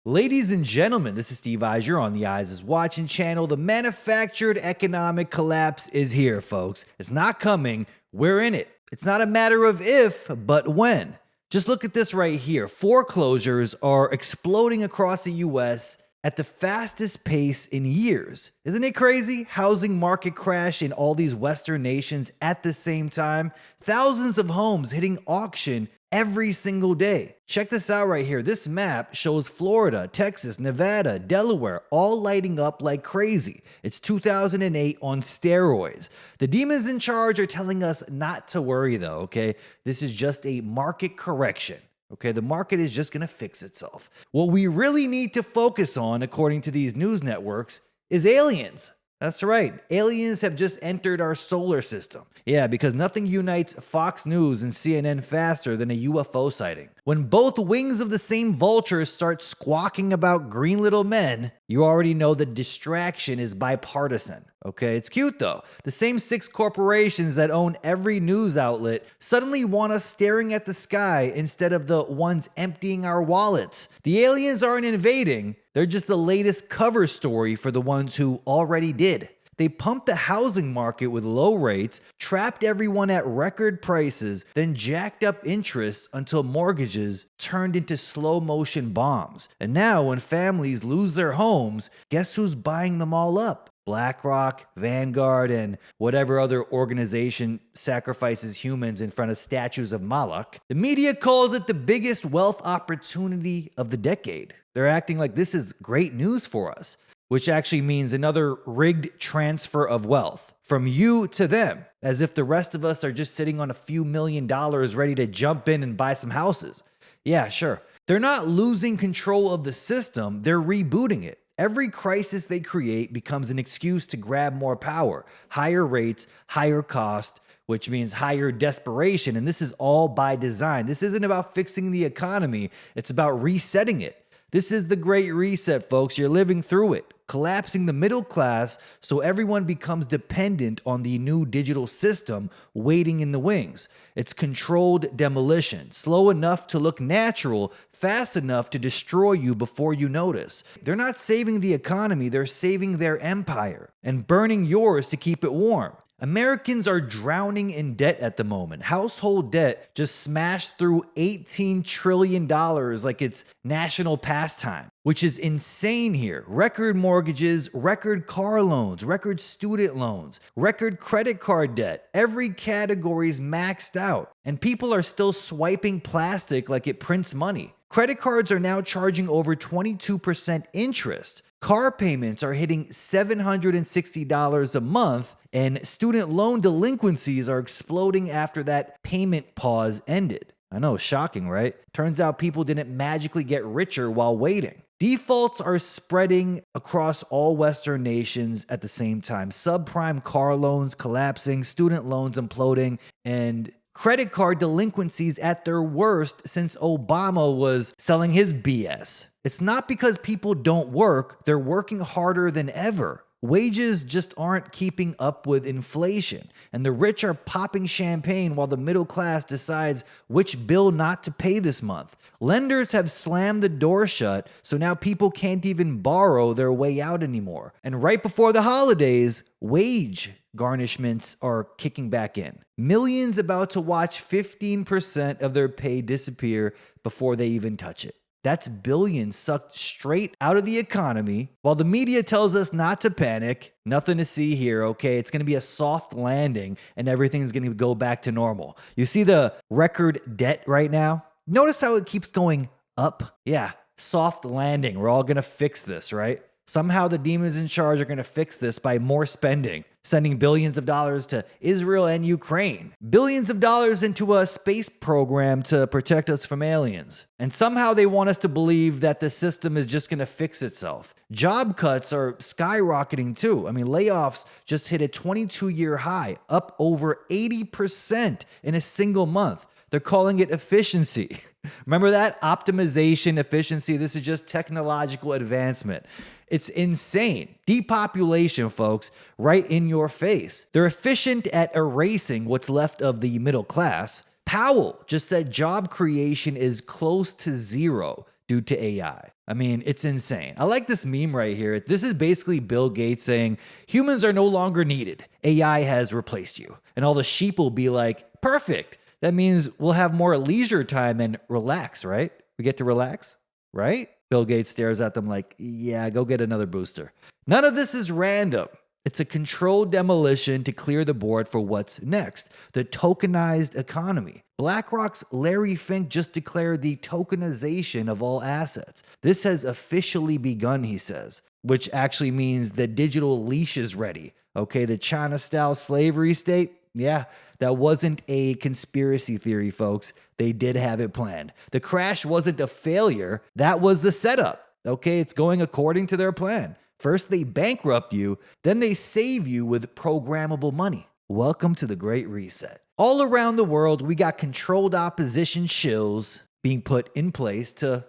Ladies and gentlemen, this is Steve Eyes. You're on the Eyes is Watching channel. The manufactured economic collapse is here, folks. It's not coming. We're in it. It's not a matter of if, but when. Just look at this right here. Foreclosures are exploding across the U.S. at the fastest pace in years. Isn't it crazy? Housing market crash in all these Western nations at the same time. Thousands of homes hitting auction every single day. Check this out right here. This map shows Florida, Texas, Nevada, Delaware, all lighting up like crazy. It's 2008 on steroids. The demons in charge are telling us not to worry though, okay? This is just a market correction. Okay, the market is just gonna fix itself. What we really need to focus on, according to these news networks, is aliens. That's right, aliens have just entered our solar system. Yeah, because nothing unites Fox News and CNN faster than a UFO sighting. When both wings of the same vulture start squawking about green little men, you already know the distraction is bipartisan. Okay, it's cute though. The same 6 corporations that own every news outlet suddenly want us staring at the sky instead of the ones emptying our wallets. The aliens aren't invading, they're just the latest cover story for the ones who already did. They pumped the housing market with low rates, trapped everyone at record prices, then jacked up interest until mortgages turned into slow motion bombs. And now when families lose their homes, guess who's buying them all up? BlackRock, Vanguard, and whatever other organization sacrifices humans in front of statues of Moloch. The media calls it the biggest wealth opportunity of the decade. They're acting like this is great news for us, which actually means another rigged transfer of wealth from you to them, as if the rest of us are just sitting on a few $1 million ready to jump in and buy some houses. Yeah, sure. They're not losing control of the system, they're rebooting it. Every crisis they create becomes an excuse to grab more power, higher rates, higher cost, which means higher desperation. And this is all by design. This isn't about fixing the economy. It's about resetting it. This is the Great Reset, folks. You're living through it. Collapsing the middle class so everyone becomes dependent on the new digital system waiting in the wings. It's controlled demolition, slow enough to look natural, fast enough to destroy you before you notice. They're not saving the economy, they're saving their empire and burning yours to keep it warm. Americans are drowning in debt at the moment. Household debt just smashed through $18 trillion like it's national pastime, which is insane here. Record mortgages, record car loans, record student loans, record credit card debt. Every category's maxed out, and people are still swiping plastic like it prints money. Credit cards are now charging over 22% interest. Car payments are hitting $760 a month, and student loan delinquencies are exploding after that payment pause ended. I know, shocking, right? Turns out people didn't magically get richer while waiting. Defaults are spreading across all Western nations at the same time. Subprime car loans collapsing, student loans imploding, and credit card delinquencies at their worst since Obama was selling his BS. It's not because people don't work, they're working harder than ever. Wages just aren't keeping up with inflation, and the rich are popping champagne while the middle class decides which bill not to pay this month. Lenders have slammed the door shut, so now people can't even borrow their way out anymore. And right before the holidays, wage garnishments are kicking back in. Millions about to watch 15% of their pay disappear before they even touch it. That's billions sucked straight out of the economy. While the media tells us not to panic, nothing to see here, okay? It's going to be a soft landing and everything's going to go back to normal. You see the record debt right now? Notice how it keeps going up? Yeah, soft landing. We're all going to fix this, right? Somehow the demons in charge are going to fix this by more spending, sending billions of dollars to Israel and Ukraine, billions of dollars into a space program to protect us from aliens. And somehow they want us to believe that the system is just going to fix itself. Job cuts are skyrocketing too. I mean, layoffs just hit a 22-year high, up over 80% in a single month. They're calling it efficiency. Remember that? Optimization, efficiency. This is just technological advancement. It's insane. Depopulation, folks, right in your face. They're efficient at erasing what's left of the middle class. Powell just said job creation is close to zero. due to AI. I mean, it's insane. I like this meme right here. This is basically Bill Gates saying, humans are no longer needed. AI has replaced you. And all the sheep will be like, perfect. That means we'll have more leisure time and relax, right? We get to relax, right? Bill Gates stares at them like, yeah, go get another booster. None of this is random. It's a controlled demolition to clear the board for what's next, the tokenized economy. BlackRock's Larry Fink just declared the tokenization of all assets. This has officially begun, he says, which actually means the digital leash is ready. Okay, the China-style slavery state? Yeah, that wasn't a conspiracy theory, folks. They did have it planned. The crash wasn't a failure. That was the setup. Okay, it's going according to their plan. First, they bankrupt you, then they save you with programmable money. Welcome to the Great Reset. All around the world, we got controlled opposition shills being put in place to,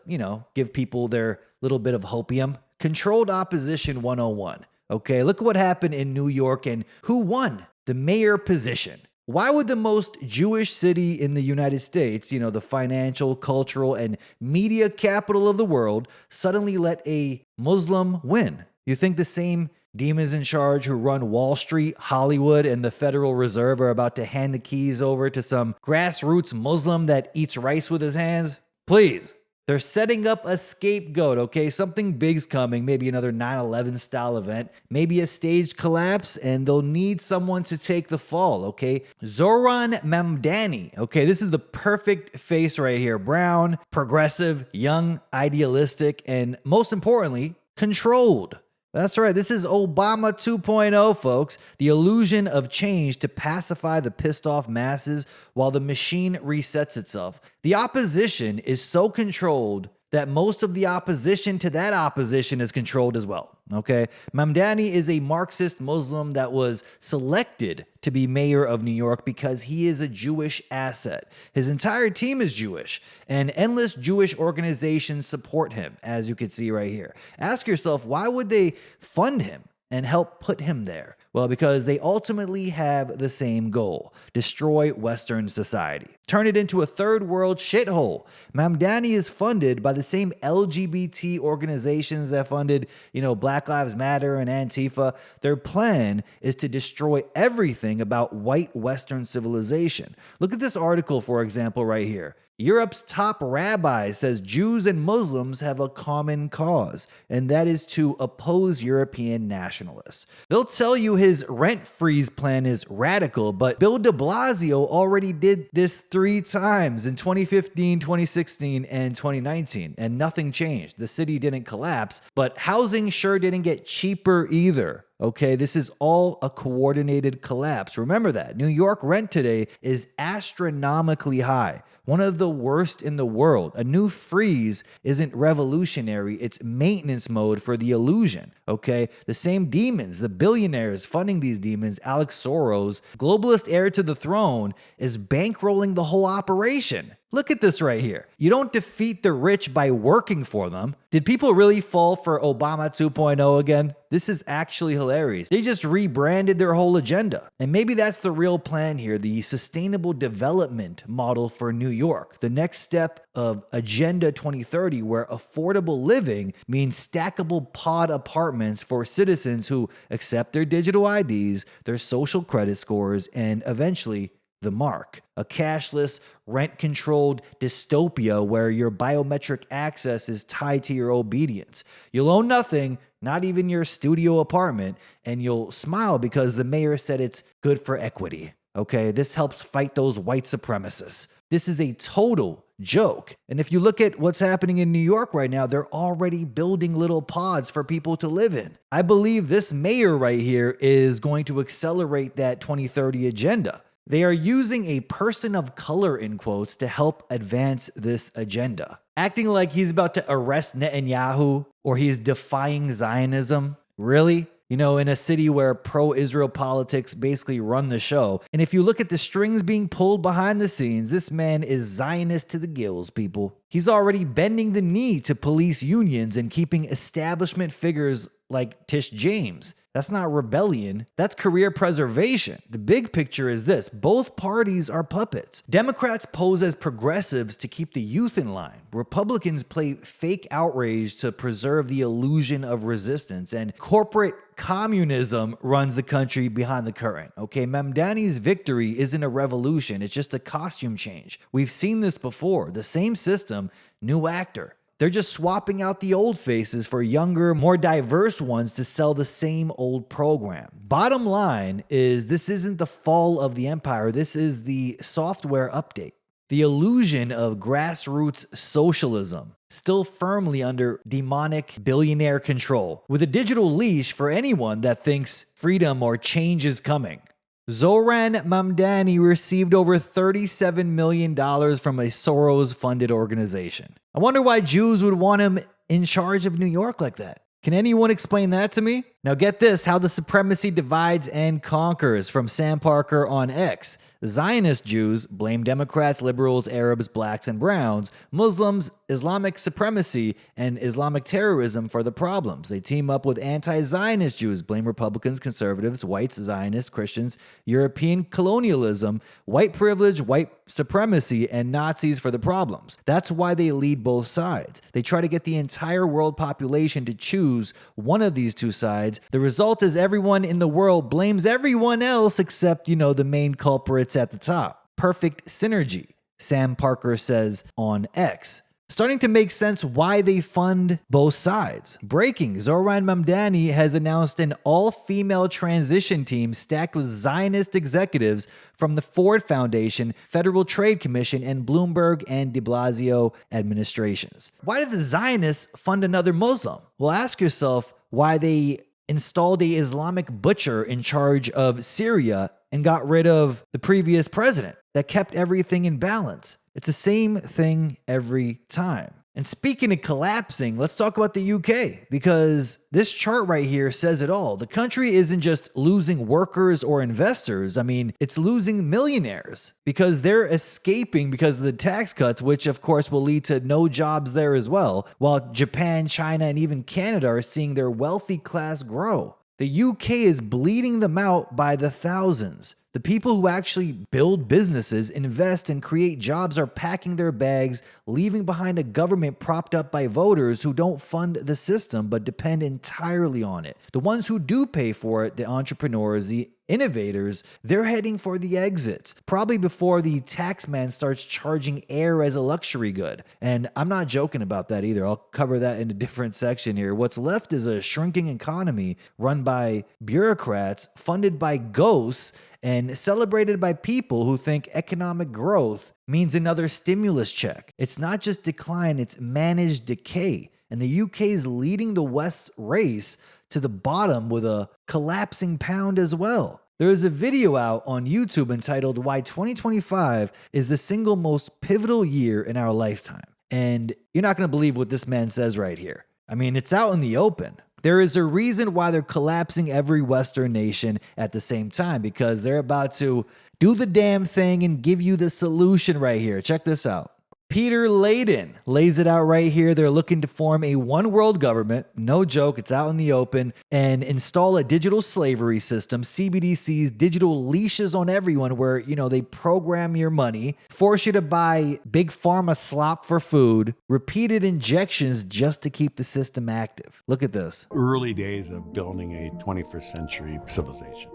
give people their little bit of hopium. Controlled opposition 101. Okay, look at what happened in New York and who won the mayor position. Why would the most Jewish city in the United States, the financial, cultural, and media capital of the world, suddenly let a Muslim win? You think the same demons in charge who run Wall Street, Hollywood, and the Federal Reserve are about to hand the keys over to some grassroots Muslim that eats rice with his hands? Please. They're setting up a scapegoat, okay? Something big's coming, maybe another 9/11 style event, maybe a staged collapse, and they'll need someone to take the fall, okay? Zoran Mamdani, okay? This is the perfect face right here. Brown, progressive, young, idealistic, and most importantly, controlled. That's right. This is Obama 2.0, folks. The illusion of change to pacify the pissed off masses while the machine resets itself. The opposition is so controlled that most of the opposition to that opposition is controlled as well. Okay. Mamdani is a Marxist Muslim that was selected to be mayor of New York because he is a Jewish asset. His entire team is Jewish, and endless Jewish organizations support him, as you can see right here. Ask yourself, why would they fund him and help put him there? Well, because they ultimately have the same goal: destroy Western society, turn it into a third world shithole. Mamdani is funded by the same LGBT organizations that funded, Black Lives Matter and Antifa. Their plan is to destroy everything about white Western civilization. Look at this article, for example, right here. Europe's top rabbi says Jews and Muslims have a common cause, and that is to oppose European nationalists. They'll tell you his rent freeze plan is radical, but Bill de Blasio already did this 3 times in 2015, 2016, and 2019, and nothing changed. The city didn't collapse, but housing sure didn't get cheaper either. Okay, this is all a coordinated collapse. Remember that. New York rent today is astronomically high, one of the worst in the world. A new freeze isn't revolutionary, it's maintenance mode for the illusion. Okay, the same demons, the billionaires funding these demons, Alex Soros, globalist heir to the throne, is bankrolling the whole operation. Look at this right here. You don't defeat the rich by working for them. Did people really fall for Obama 2.0 again? This is actually hilarious. They just rebranded their whole agenda. And maybe that's the real plan here, the sustainable development model for New York. The next step of Agenda 2030, where affordable living means stackable pod apartments for citizens who accept their digital IDs, their social credit scores, and eventually the mark. A cashless, rent-controlled dystopia where your biometric access is tied to your obedience. You'll own nothing, not even your studio apartment, and you'll smile because the mayor said it's good for equity. Okay, this helps fight those white supremacists. This is a total joke. And if you look at what's happening in New York right now, they're already building little pods for people to live in. I believe this mayor right here is going to accelerate that 2030 agenda. They are using a person of color, in quotes, to help advance this agenda. Acting like he's about to arrest Netanyahu or he's defying Zionism. Really? In a city where pro-Israel politics basically run the show. And if you look at the strings being pulled behind the scenes, this man is Zionist to the gills, people. He's already bending the knee to police unions and keeping establishment figures like Tish James. That's not rebellion. That's career preservation. The big picture is this. Both parties are puppets. Democrats pose as progressives to keep the youth in line. Republicans play fake outrage to preserve the illusion of resistance. And corporate communism runs the country behind the current. Okay, Mamdani's victory isn't a revolution. It's just a costume change. We've seen this before. The same system, new actor. They're just swapping out the old faces for younger, more diverse ones to sell the same old program. Bottom line is this isn't the fall of the empire. This is the software update. The illusion of grassroots socialism, still firmly under demonic billionaire control, with a digital leash for anyone that thinks freedom or change is coming. Zoran Mamdani received over $37 million from a Soros-funded organization. I wonder why Jews would want him in charge of New York like that. Can anyone explain that to me? Now get this, how the supremacy divides and conquers from Sam Parker on X. Zionist Jews blame Democrats, liberals, Arabs, blacks, and browns, Muslims, Islamic supremacy, and Islamic terrorism for the problems. They team up with anti-Zionist Jews, blame Republicans, conservatives, whites, Zionists, Christians, European colonialism, white privilege, white supremacy, and Nazis for the problems. That's why they lead both sides. They try to get the entire world population to choose one of these two sides. The result is everyone in the world blames everyone else except, the main culprits at the top. Perfect synergy, Sam Parker says on X. Starting to make sense why they fund both sides. Breaking, Zoran Mamdani has announced an all-female transition team stacked with Zionist executives from the Ford Foundation, Federal Trade Commission, and Bloomberg and de Blasio administrations. Why did the Zionists fund another Muslim? Well, ask yourself why they installed a Islamic butcher in charge of Syria and got rid of the previous president that kept everything in balance. It's the same thing every time. And speaking of collapsing, let's talk about the UK, because this chart right here says it all. The country isn't just losing workers or investors. I mean, it's losing millionaires because they're escaping because of the tax cuts, which of course will lead to no jobs there as well, while Japan, China, and even Canada are seeing their wealthy class grow. The UK is bleeding them out by the thousands. The people who actually build businesses, invest, and create jobs are packing their bags, leaving behind a government propped up by voters who don't fund the system but depend entirely on it. The ones who do pay for it, the entrepreneurs, the innovators, they're heading for the exits, probably before the tax man starts charging air as a luxury good. And I'm not joking about that either. I'll cover that in a different section here. What's left is a shrinking economy run by bureaucrats, funded by ghosts, and celebrated by people who think economic growth means another stimulus check. It's not just decline, it's managed decay. And the UK is leading the West's race to the bottom with a collapsing pound as well. There is a video out on YouTube entitled Why 2025 is the single most pivotal year in our lifetime. And you're not going to believe what this man says right here. I mean, it's out in the open. There is a reason why they're collapsing every Western nation at the same time, because they're about to do the damn thing and give you the solution right here. Check this out. Peter Layden lays it out right here. They're looking to form a one world government, no joke, it's out in the open, and install a digital slavery system, CBDCs, digital leashes on everyone where, they program your money, force you to buy big pharma slop for food, repeated injections just to keep the system active. Look at this. Early days of building a 21st century civilization.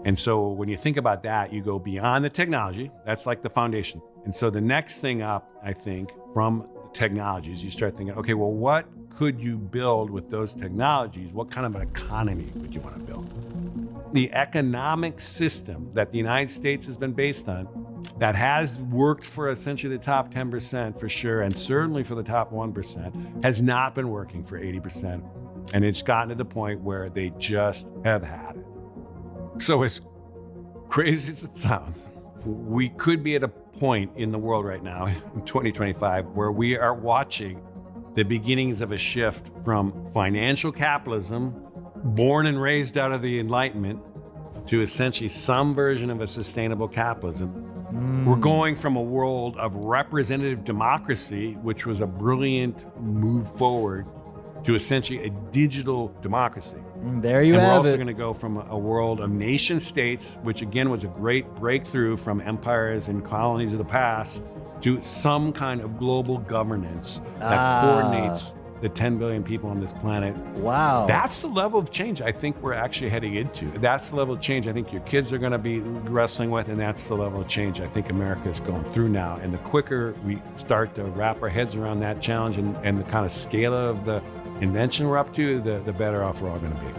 And so when you think about that, you go beyond the technology. That's like the foundation. And so the next thing up, I think, from technologies, you start thinking, okay, well, what could you build with those technologies? What kind of an economy would you want to build? The economic system that the United States has been based on, that has worked for essentially the top 10% for sure, and certainly for the top 1%, has not been working for 80%. And it's gotten to the point where they just have had it. So as crazy as it sounds, we could be at a point in the world right now, in 2025, where we are watching the beginnings of a shift from financial capitalism, born and raised out of the Enlightenment, to essentially some version of a sustainable capitalism. We're going from a world of representative democracy, which was a brilliant move forward, to essentially a digital democracy. There you and we're have also it. going to go from a world of nation states, which again was a great breakthrough from empires and colonies of the past, to some kind of global governance that coordinates the 10 billion people on this planet. Wow. That's the level of change I think we're actually heading into. That's the level of change I think your kids are going to be wrestling with, and that's the level of change I think America is going through now. And the quicker we start to wrap our heads around that challenge and the kind of scale of the invention we're up to, the better off we're all going to be.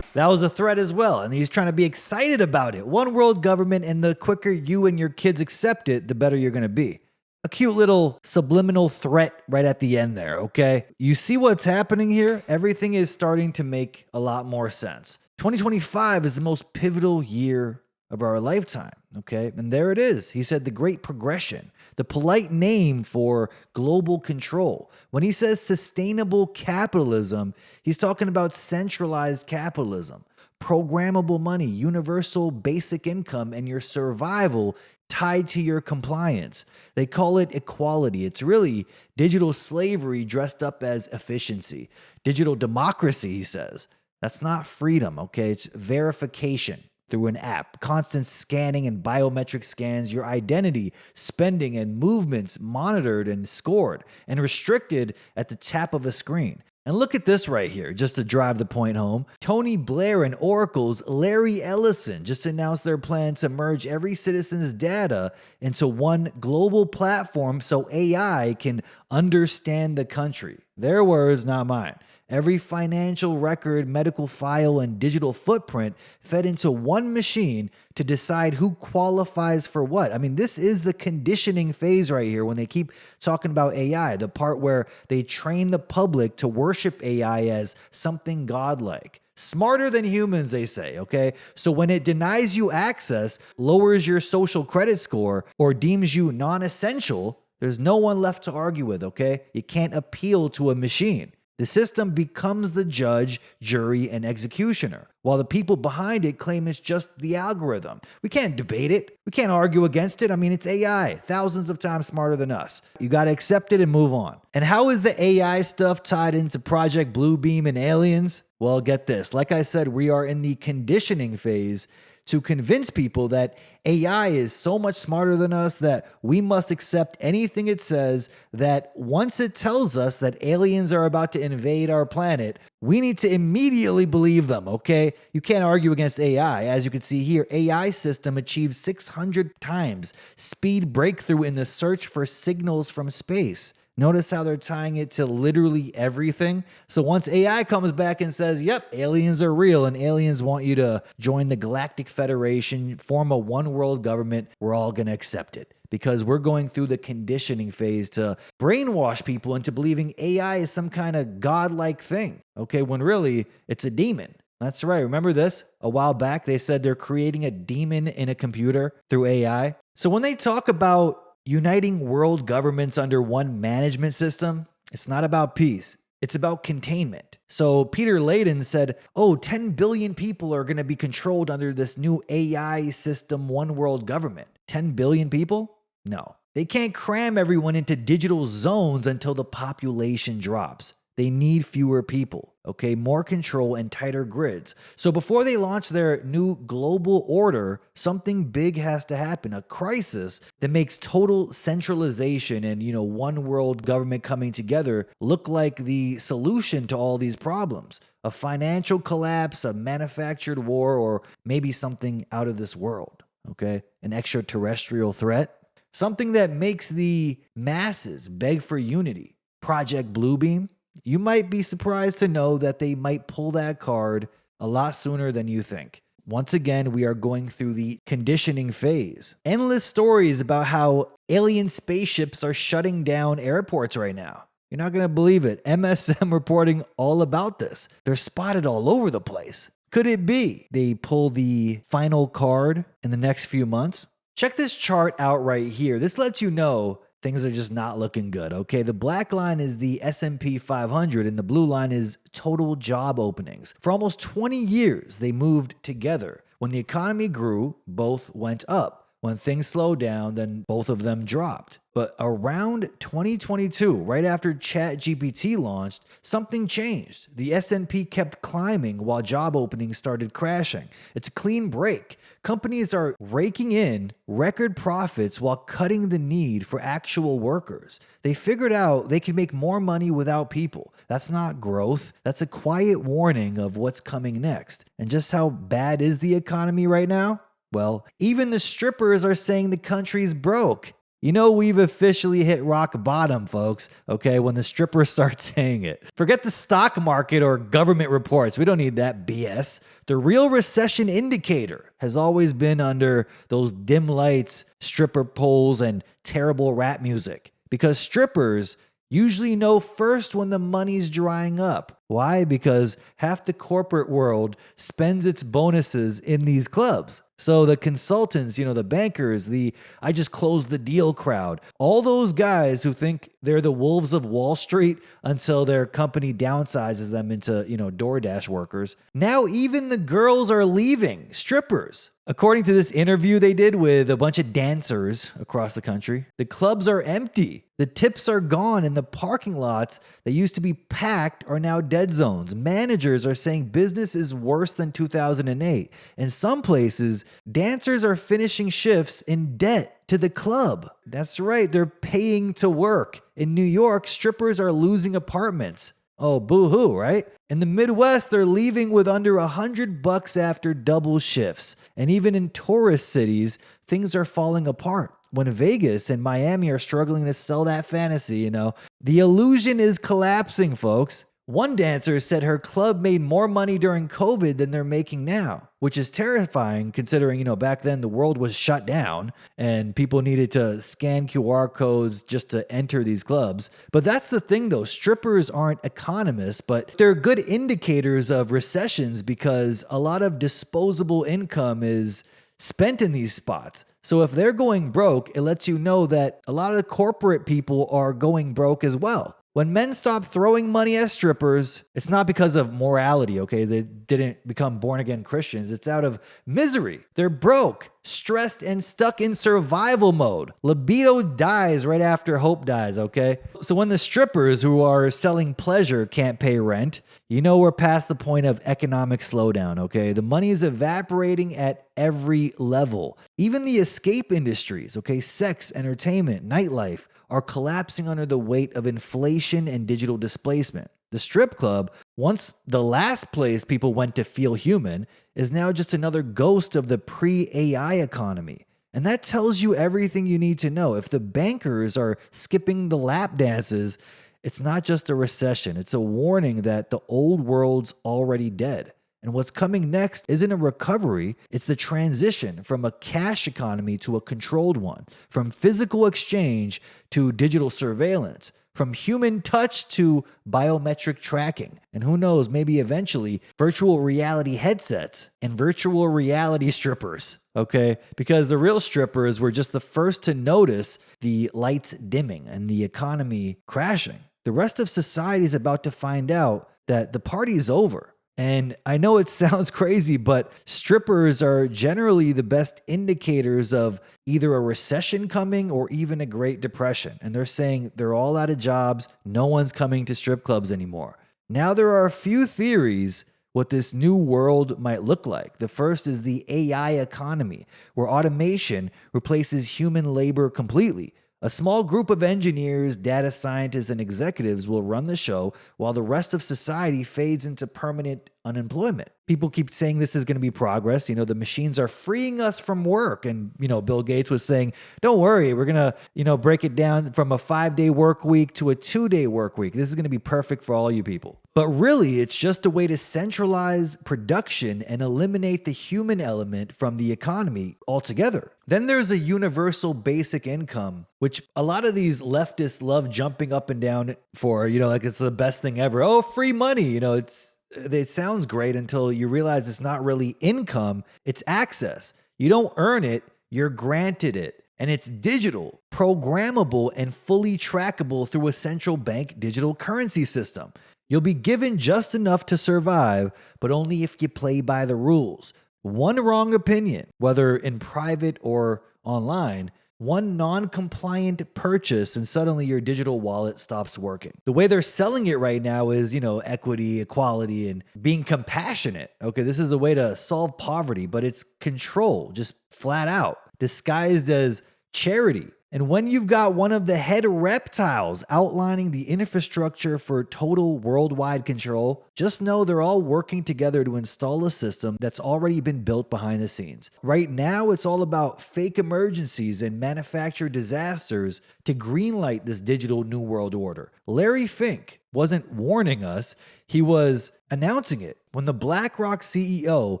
That was a threat as well, and he's trying to be excited about it. One world government, and the quicker you and your kids accept it, the better you're going to be. A cute little subliminal threat right at the end there, okay? You see what's happening here? Everything is starting to make a lot more sense. 2025 is the most pivotal year of our lifetime, okay? And there it is. He said the great progression, the polite name for global control. When he says sustainable capitalism, he's talking about centralized capitalism, programmable money, universal basic income, and your survival tied to your compliance. They call it equality. It's really digital slavery dressed up as efficiency. Digital democracy, he says. That's not freedom, okay? It's verification through an app, constant scanning and biometric scans, your identity, spending, and movements monitored and scored and restricted at the tap of a screen. And look at this right here, just to drive the point home. Tony Blair and Oracle's Larry Ellison just announced their plan to merge every citizen's data into one global platform so AI can understand the country. Their words, not mine. Every financial record, medical file, and digital footprint fed into one machine to decide who qualifies for what. I mean, this is the conditioning phase right here when they keep talking about AI, the part where they train the public to worship AI as something godlike. Smarter than humans, they say, okay? So when it denies you access, lowers your social credit score, or deems you non-essential, there's no one left to argue with, okay? You can't appeal to a machine. The system becomes the judge, jury, and executioner, while the people behind it claim it's just the algorithm. We can't debate it. We can't argue against it. I mean, it's AI, thousands of times smarter than us. You got to accept it and move on. And how is the AI stuff tied into Project Bluebeam and aliens? Well, get this. Like I said, we are in the conditioning phase to convince people that AI is so much smarter than us that we must accept anything it says, that once it tells us that aliens are about to invade our planet, we need to immediately believe them, okay? You can't argue against AI. As you can see here, AI system achieves 600 times speed breakthrough in the search for signals from space. Notice how they're tying it to literally everything. So once AI comes back and says, yep, aliens are real and aliens want you to join the Galactic Federation, form a one world government, we're all going to accept it. Because we're going through the conditioning phase to brainwash people into believing AI is some kind of godlike thing, okay, when really it's a demon. That's right. Remember this? A while back, they said they're creating a demon in a computer through AI. So when they talk about uniting world governments under one management system, it's not about peace. It's about containment. So Peter Layden said, 10 billion people are going to be controlled under this new AI system, one world government. 10 billion people? No. They can't cram everyone into digital zones until the population drops. They need fewer people, okay? More control and tighter grids. So before they launch their new global order, something big has to happen, a crisis that makes total centralization and, one world government coming together look like the solution to all these problems. A financial collapse, a manufactured war, or maybe something out of this world, okay? An extraterrestrial threat. Something that makes the masses beg for unity. Project Bluebeam. You might be surprised to know that they might pull that card a lot sooner than you think. Once again, we are going through the conditioning phase. Endless stories about how alien spaceships are shutting down airports right now. You're not going to believe it. MSM reporting all about this. They're spotted all over the place. Could it be they pull the final card in the next few months? Check this chart out right here. This lets you know things are just not looking good, okay? The black line is the S&P 500 and the blue line is total job openings. For almost 20 years, they moved together. When the economy grew, both went up. When things slowed down, then both of them dropped. But around 2022, right after ChatGPT launched, something changed. The S&P kept climbing while job openings started crashing. It's a clean break. Companies are raking in record profits while cutting the need for actual workers. They figured out they can make more money without people. That's not growth. That's a quiet warning of what's coming next. And just how bad is the economy right now? Well, even the strippers are saying the country's broke. You know, we've officially hit rock bottom, folks, okay, when the strippers start saying it. Forget the stock market or government reports. We don't need that BS. The real recession indicator has always been under those dim lights, stripper poles, and terrible rap music. Because strippers usually know first when the money's drying up. Why? Because half the corporate world spends its bonuses in these clubs. So the consultants, the bankers, the I just closed the deal crowd, all those guys who think they're the wolves of Wall Street until their company downsizes them into, DoorDash workers. Now even the girls are leaving, strippers. According to this interview they did with a bunch of dancers across the country, the clubs are empty. The tips are gone, and the parking lots that used to be packed are now dead zones. Managers are saying business is worse than 2008. In some places, dancers are finishing shifts in debt to the club. That's right, they're paying to work. In New York, strippers are losing apartments. Oh, boo-hoo, right? In the Midwest, they're leaving with under $100 after double shifts. And even in tourist cities, things are falling apart. When Vegas and Miami are struggling to sell that fantasy, the illusion is collapsing, folks. One dancer said her club made more money during COVID than they're making now, which is terrifying considering, back then the world was shut down and people needed to scan QR codes just to enter these clubs. But that's the thing though, strippers aren't economists, but they're good indicators of recessions because a lot of disposable income is spent in these spots. So if they're going broke, it lets you know that a lot of the corporate people are going broke as well. When men stop throwing money at strippers, it's not because of morality, okay? They didn't become born-again Christians. It's out of misery. They're broke, stressed, and stuck in survival mode. Libido dies right after hope dies, okay? So when the strippers who are selling pleasure can't pay rent, we're past the point of economic slowdown, okay? The money is evaporating at every level. Even the escape industries, okay? Sex, entertainment, nightlife, are collapsing under the weight of inflation and digital displacement. The strip club, once the last place people went to feel human, is now just another ghost of the pre-AI economy. And that tells you everything you need to know. If the bankers are skipping the lap dances, it's not just a recession. It's a warning that the old world's already dead. And what's coming next isn't a recovery, it's the transition from a cash economy to a controlled one, from physical exchange to digital surveillance, from human touch to biometric tracking. And who knows, maybe eventually virtual reality headsets and virtual reality strippers, okay? Because the real strippers were just the first to notice the lights dimming and the economy crashing. The rest of society is about to find out that the party's over. And I know it sounds crazy, but strippers are generally the best indicators of either a recession coming or even a Great Depression. And they're saying they're all out of jobs. No one's coming to strip clubs anymore. Now there are a few theories what this new world might look like. The first is the AI economy, where automation replaces human labor completely. A small group of engineers, data scientists, and executives will run the show while the rest of society fades into permanent unemployment. People keep saying this is going to be progress. The machines are freeing us from work. And, Bill Gates was saying, don't worry, we're going to, break it down from a 5-day work week to a 2-day work week. This is going to be perfect for all you people. But really, it's just a way to centralize production and eliminate the human element from the economy altogether. Then there's a universal basic income, which a lot of these leftists love jumping up and down for, like it's the best thing ever. Oh, free money. It sounds great until you realize it's not really income, it's access. You don't earn it, you're granted it. And it's digital, programmable, and fully trackable through a central bank digital currency system. You'll be given just enough to survive, but only if you play by the rules. One wrong opinion, whether in private or online, one non-compliant purchase, and suddenly your digital wallet stops working. The way they're selling it right now is, equity, equality, and being compassionate. Okay, this is a way to solve poverty, but it's control, just flat out, disguised as charity. And when you've got one of the head reptiles outlining the infrastructure for total worldwide control, just know they're all working together to install a system that's already been built behind the scenes. Right now, it's all about fake emergencies and manufactured disasters to greenlight this digital new world order. Larry Fink wasn't warning us, he was announcing it when the BlackRock CEO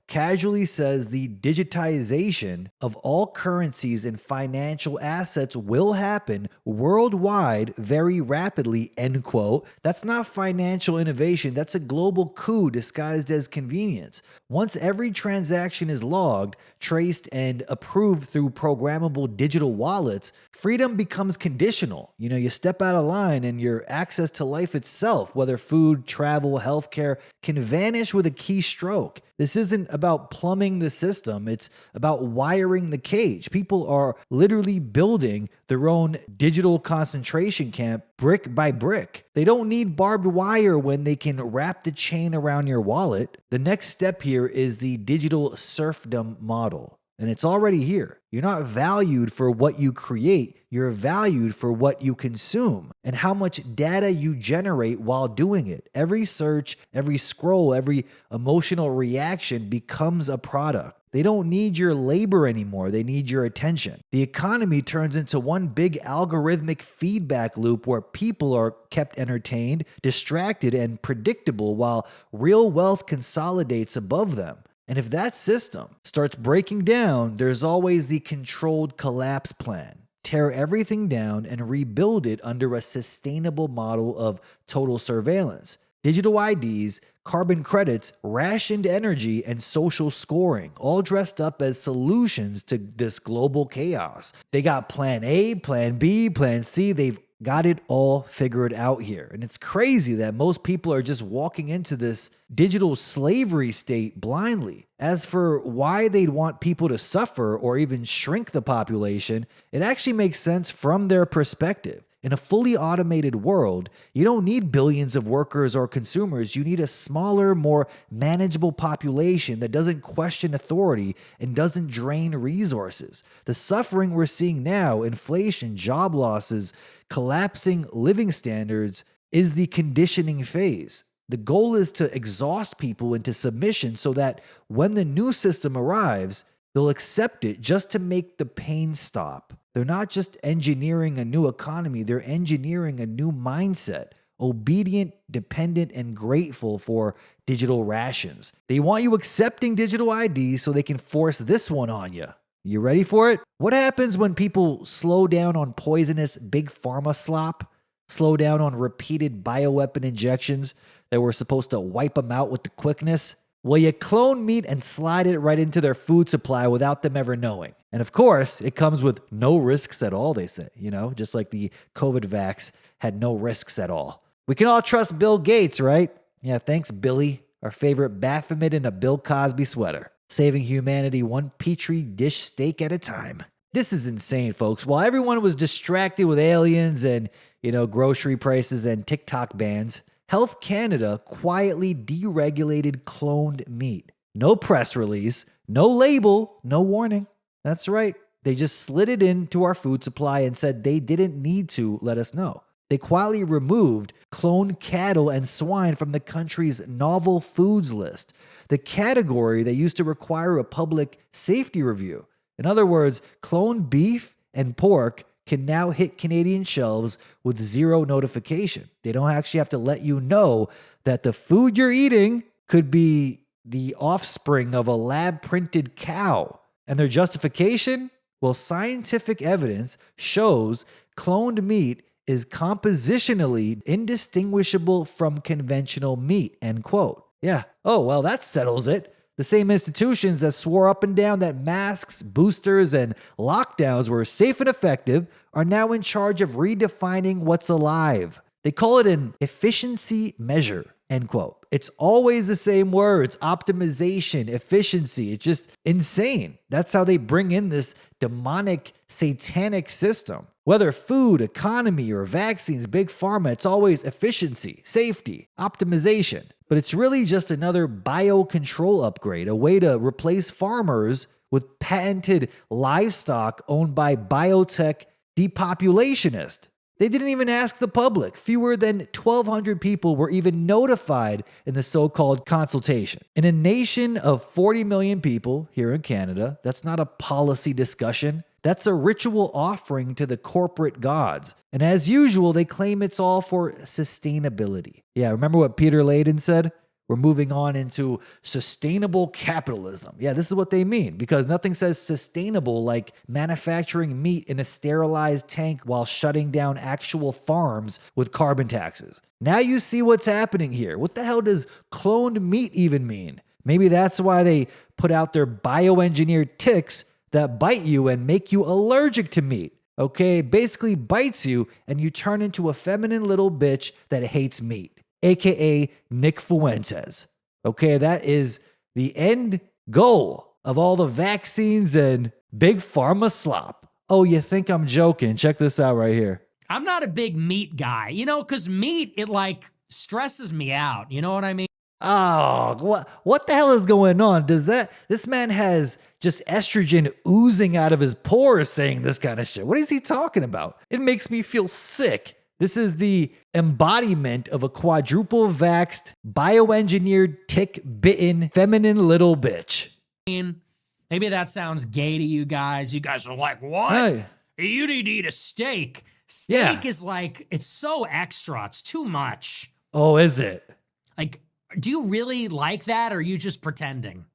casually says the digitization of all currencies and financial assets will happen worldwide very rapidly, end quote. That's not financial innovation, that's a global coup disguised as convenience. Once every transaction is logged, traced, and approved through programmable digital wallets, freedom becomes conditional. You step out of line and your access to life itself, whether food, travel, healthcare, can vanish with a keystroke. This isn't about plumbing the system, it's about wiring the cage. People are literally building their own digital concentration camp brick by brick. They don't need barbed wire when they can wrap the chain around your wallet. The next step here is the digital serfdom model. And it's already here. You're not valued for what you create, you're valued for what you consume and how much data you generate while doing it. Every search, every scroll, every emotional reaction becomes a product. They don't need your labor anymore, they need your attention. The economy turns into one big algorithmic feedback loop where people are kept entertained, distracted, and predictable while real wealth consolidates above them. And if that system starts breaking down, there's always the controlled collapse plan. Tear everything down and rebuild it under a sustainable model of total surveillance. Digital IDs, carbon credits, rationed energy, and social scoring, all dressed up as solutions to this global chaos. They got plan A, plan B, plan C. They've got it all figured out here. And it's crazy that most people are just walking into this digital slavery state blindly. As for why they'd want people to suffer or even shrink the population, it actually makes sense from their perspective. In a fully automated world, you don't need billions of workers or consumers. You need a smaller, more manageable population that doesn't question authority and doesn't drain resources. The suffering we're seeing now, inflation, job losses, collapsing living standards, is the conditioning phase. The goal is to exhaust people into submission so that when the new system arrives, they'll accept it just to make the pain stop. They're not just engineering a new economy, they're engineering a new mindset, obedient, dependent, and grateful for digital rations. They want you accepting digital IDs so they can force this one on you. You ready for it? What happens when people slow down on poisonous big pharma slop? Slow down on repeated bioweapon injections that were supposed to wipe them out with the quickness? Well, you clone meat and slide it right into their food supply without them ever knowing. And of course, it comes with no risks at all, they say, just like the COVID vax had no risks at all. We can all trust Bill Gates, right? Yeah, thanks, Billy, our favorite Baphomet in a Bill Cosby sweater, saving humanity one petri dish steak at a time. This is insane, folks. While everyone was distracted with aliens and, grocery prices and TikTok bans, Health Canada quietly deregulated cloned meat. No press release, no label, no warning. That's right. They just slid it into our food supply and said they didn't need to let us know. They quietly removed cloned cattle and swine from the country's novel foods list, the category that used to require a public safety review. In other words, cloned beef and pork can now hit Canadian shelves with zero notification. They don't actually have to let you know that the food you're eating could be the offspring of a lab-printed cow. And their justification? Well, scientific evidence shows cloned meat is compositionally indistinguishable from conventional meat, end quote. Yeah. Oh, well, that settles it. The same institutions that swore up and down that masks, boosters, and lockdowns were safe and effective are now in charge of redefining what's alive. They call it an efficiency measure, End quote. It's always the same words: optimization, efficiency. It's just insane. That's how they bring in this demonic, satanic system. Whether food, economy, or vaccines, big pharma, it's always efficiency, safety, optimization. But it's really just another biocontrol upgrade, a way to replace farmers with patented livestock owned by biotech depopulationists. They didn't even ask the public. Fewer than 1,200 people were even notified in the so-called consultation. In a nation of 40 million people here in Canada, that's not a policy discussion. That's a ritual offering to the corporate gods. And as usual, they claim it's all for sustainability. Yeah, remember what Peter Layden said? We're moving on into sustainable capitalism. Yeah, this is what they mean, because nothing says sustainable like manufacturing meat in a sterilized tank while shutting down actual farms with carbon taxes. Now you see what's happening here. What the hell does cloned meat even mean? Maybe that's why they put out their bioengineered ticks that bite you and make you allergic to meat. Okay, it basically bites you and you turn into a feminine little bitch that hates meat, aka Nick Fuentes. Okay, that is the end goal of all the vaccines and big pharma slop. Oh, you think I'm joking? Check this out right here. I'm not a big meat guy, because meat, it like stresses me out. You know what I mean? Oh, what the hell is going on? This man has just estrogen oozing out of his pores saying this kind of shit. What is he talking about? It makes me feel sick. This is the embodiment of a quadruple vaxxed, bioengineered, tick-bitten, feminine little bitch. Maybe that sounds gay to you guys. You guys are like, what? Hey. You need to eat a steak. Steak is like, it's so extra. It's too much. Oh, is it? Like, do you really like that, or are you just pretending?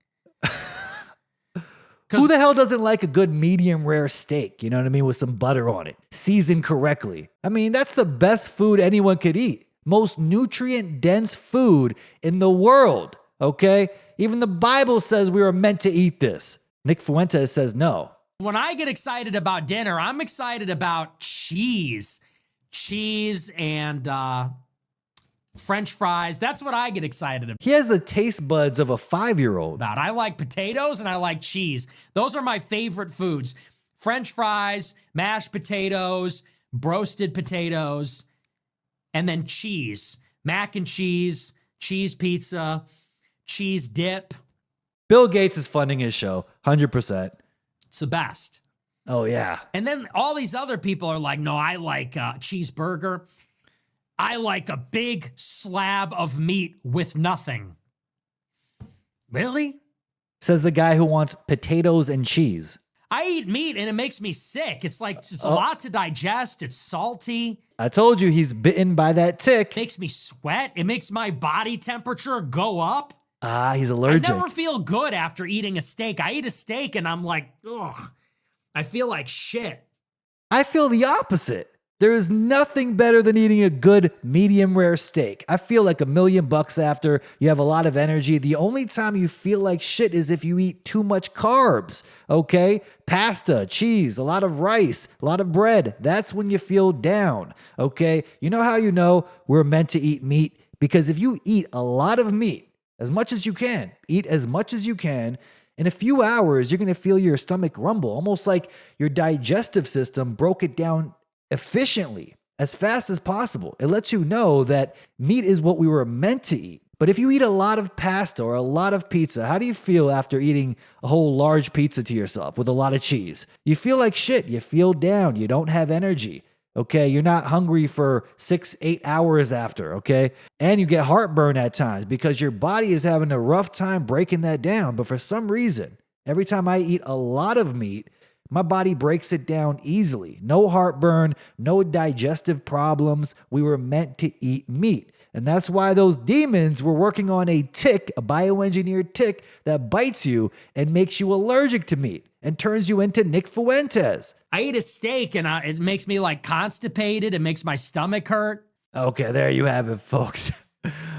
Who the hell doesn't like a good medium rare steak, you know what I mean, with some butter on it, seasoned correctly? I mean, that's the best food anyone could eat. Most nutrient-dense food in the world, okay? Even the Bible says we were meant to eat this. Nick Fuentes says no. When I get excited about dinner, I'm excited about cheese. Cheese and French fries. That's what I get excited about. He has the taste buds of a 5-year-old. I like potatoes and I like cheese. Those are my favorite foods. French fries, mashed potatoes, roasted potatoes, and then cheese. Mac and cheese, cheese pizza, cheese dip. Bill Gates is funding his show, 100%. It's the best. Oh, yeah. And then all these other people are like, no, I like cheeseburger. I like a big slab of meat with nothing. Really? Says the guy who wants potatoes and cheese. I eat meat and it makes me sick. It's like, it's a lot to digest. It's salty. I told you he's bitten by that tick. It makes me sweat. It makes my body temperature go up. He's allergic. I never feel good after eating a steak. I eat a steak and I'm like, ugh, I feel like shit. I feel the opposite. There is nothing better than eating a good medium rare steak. I feel like $1 million after. You have a lot of energy. The only time you feel like shit is if you eat too much carbs, okay? Pasta, cheese, a lot of rice, a lot of bread. That's when you feel down, okay? You know how you know we're meant to eat meat? Because if you eat a lot of meat, as much as you can, eat as much as you can, in a few hours, you're going to feel your stomach rumble, almost like your digestive system broke it down efficiently, as fast as possible. It lets you know that meat is what we were meant to eat. But if you eat a lot of pasta or a lot of pizza, how do you feel after eating a whole large pizza to yourself with a lot of cheese? You feel like shit. You feel down. You don't have energy. Okay, you're not hungry for 6-8 hours after, okay? And you get heartburn at times because your body is having a rough time breaking that down. But for some reason, every time I eat a lot of meat, my body breaks it down easily. No heartburn, no digestive problems. We were meant to eat meat. And that's why those demons were working on a tick, a bioengineered tick that bites you and makes you allergic to meat and turns you into Nick Fuentes. I eat a steak and it makes me like constipated. It makes my stomach hurt. Okay, there you have it, folks.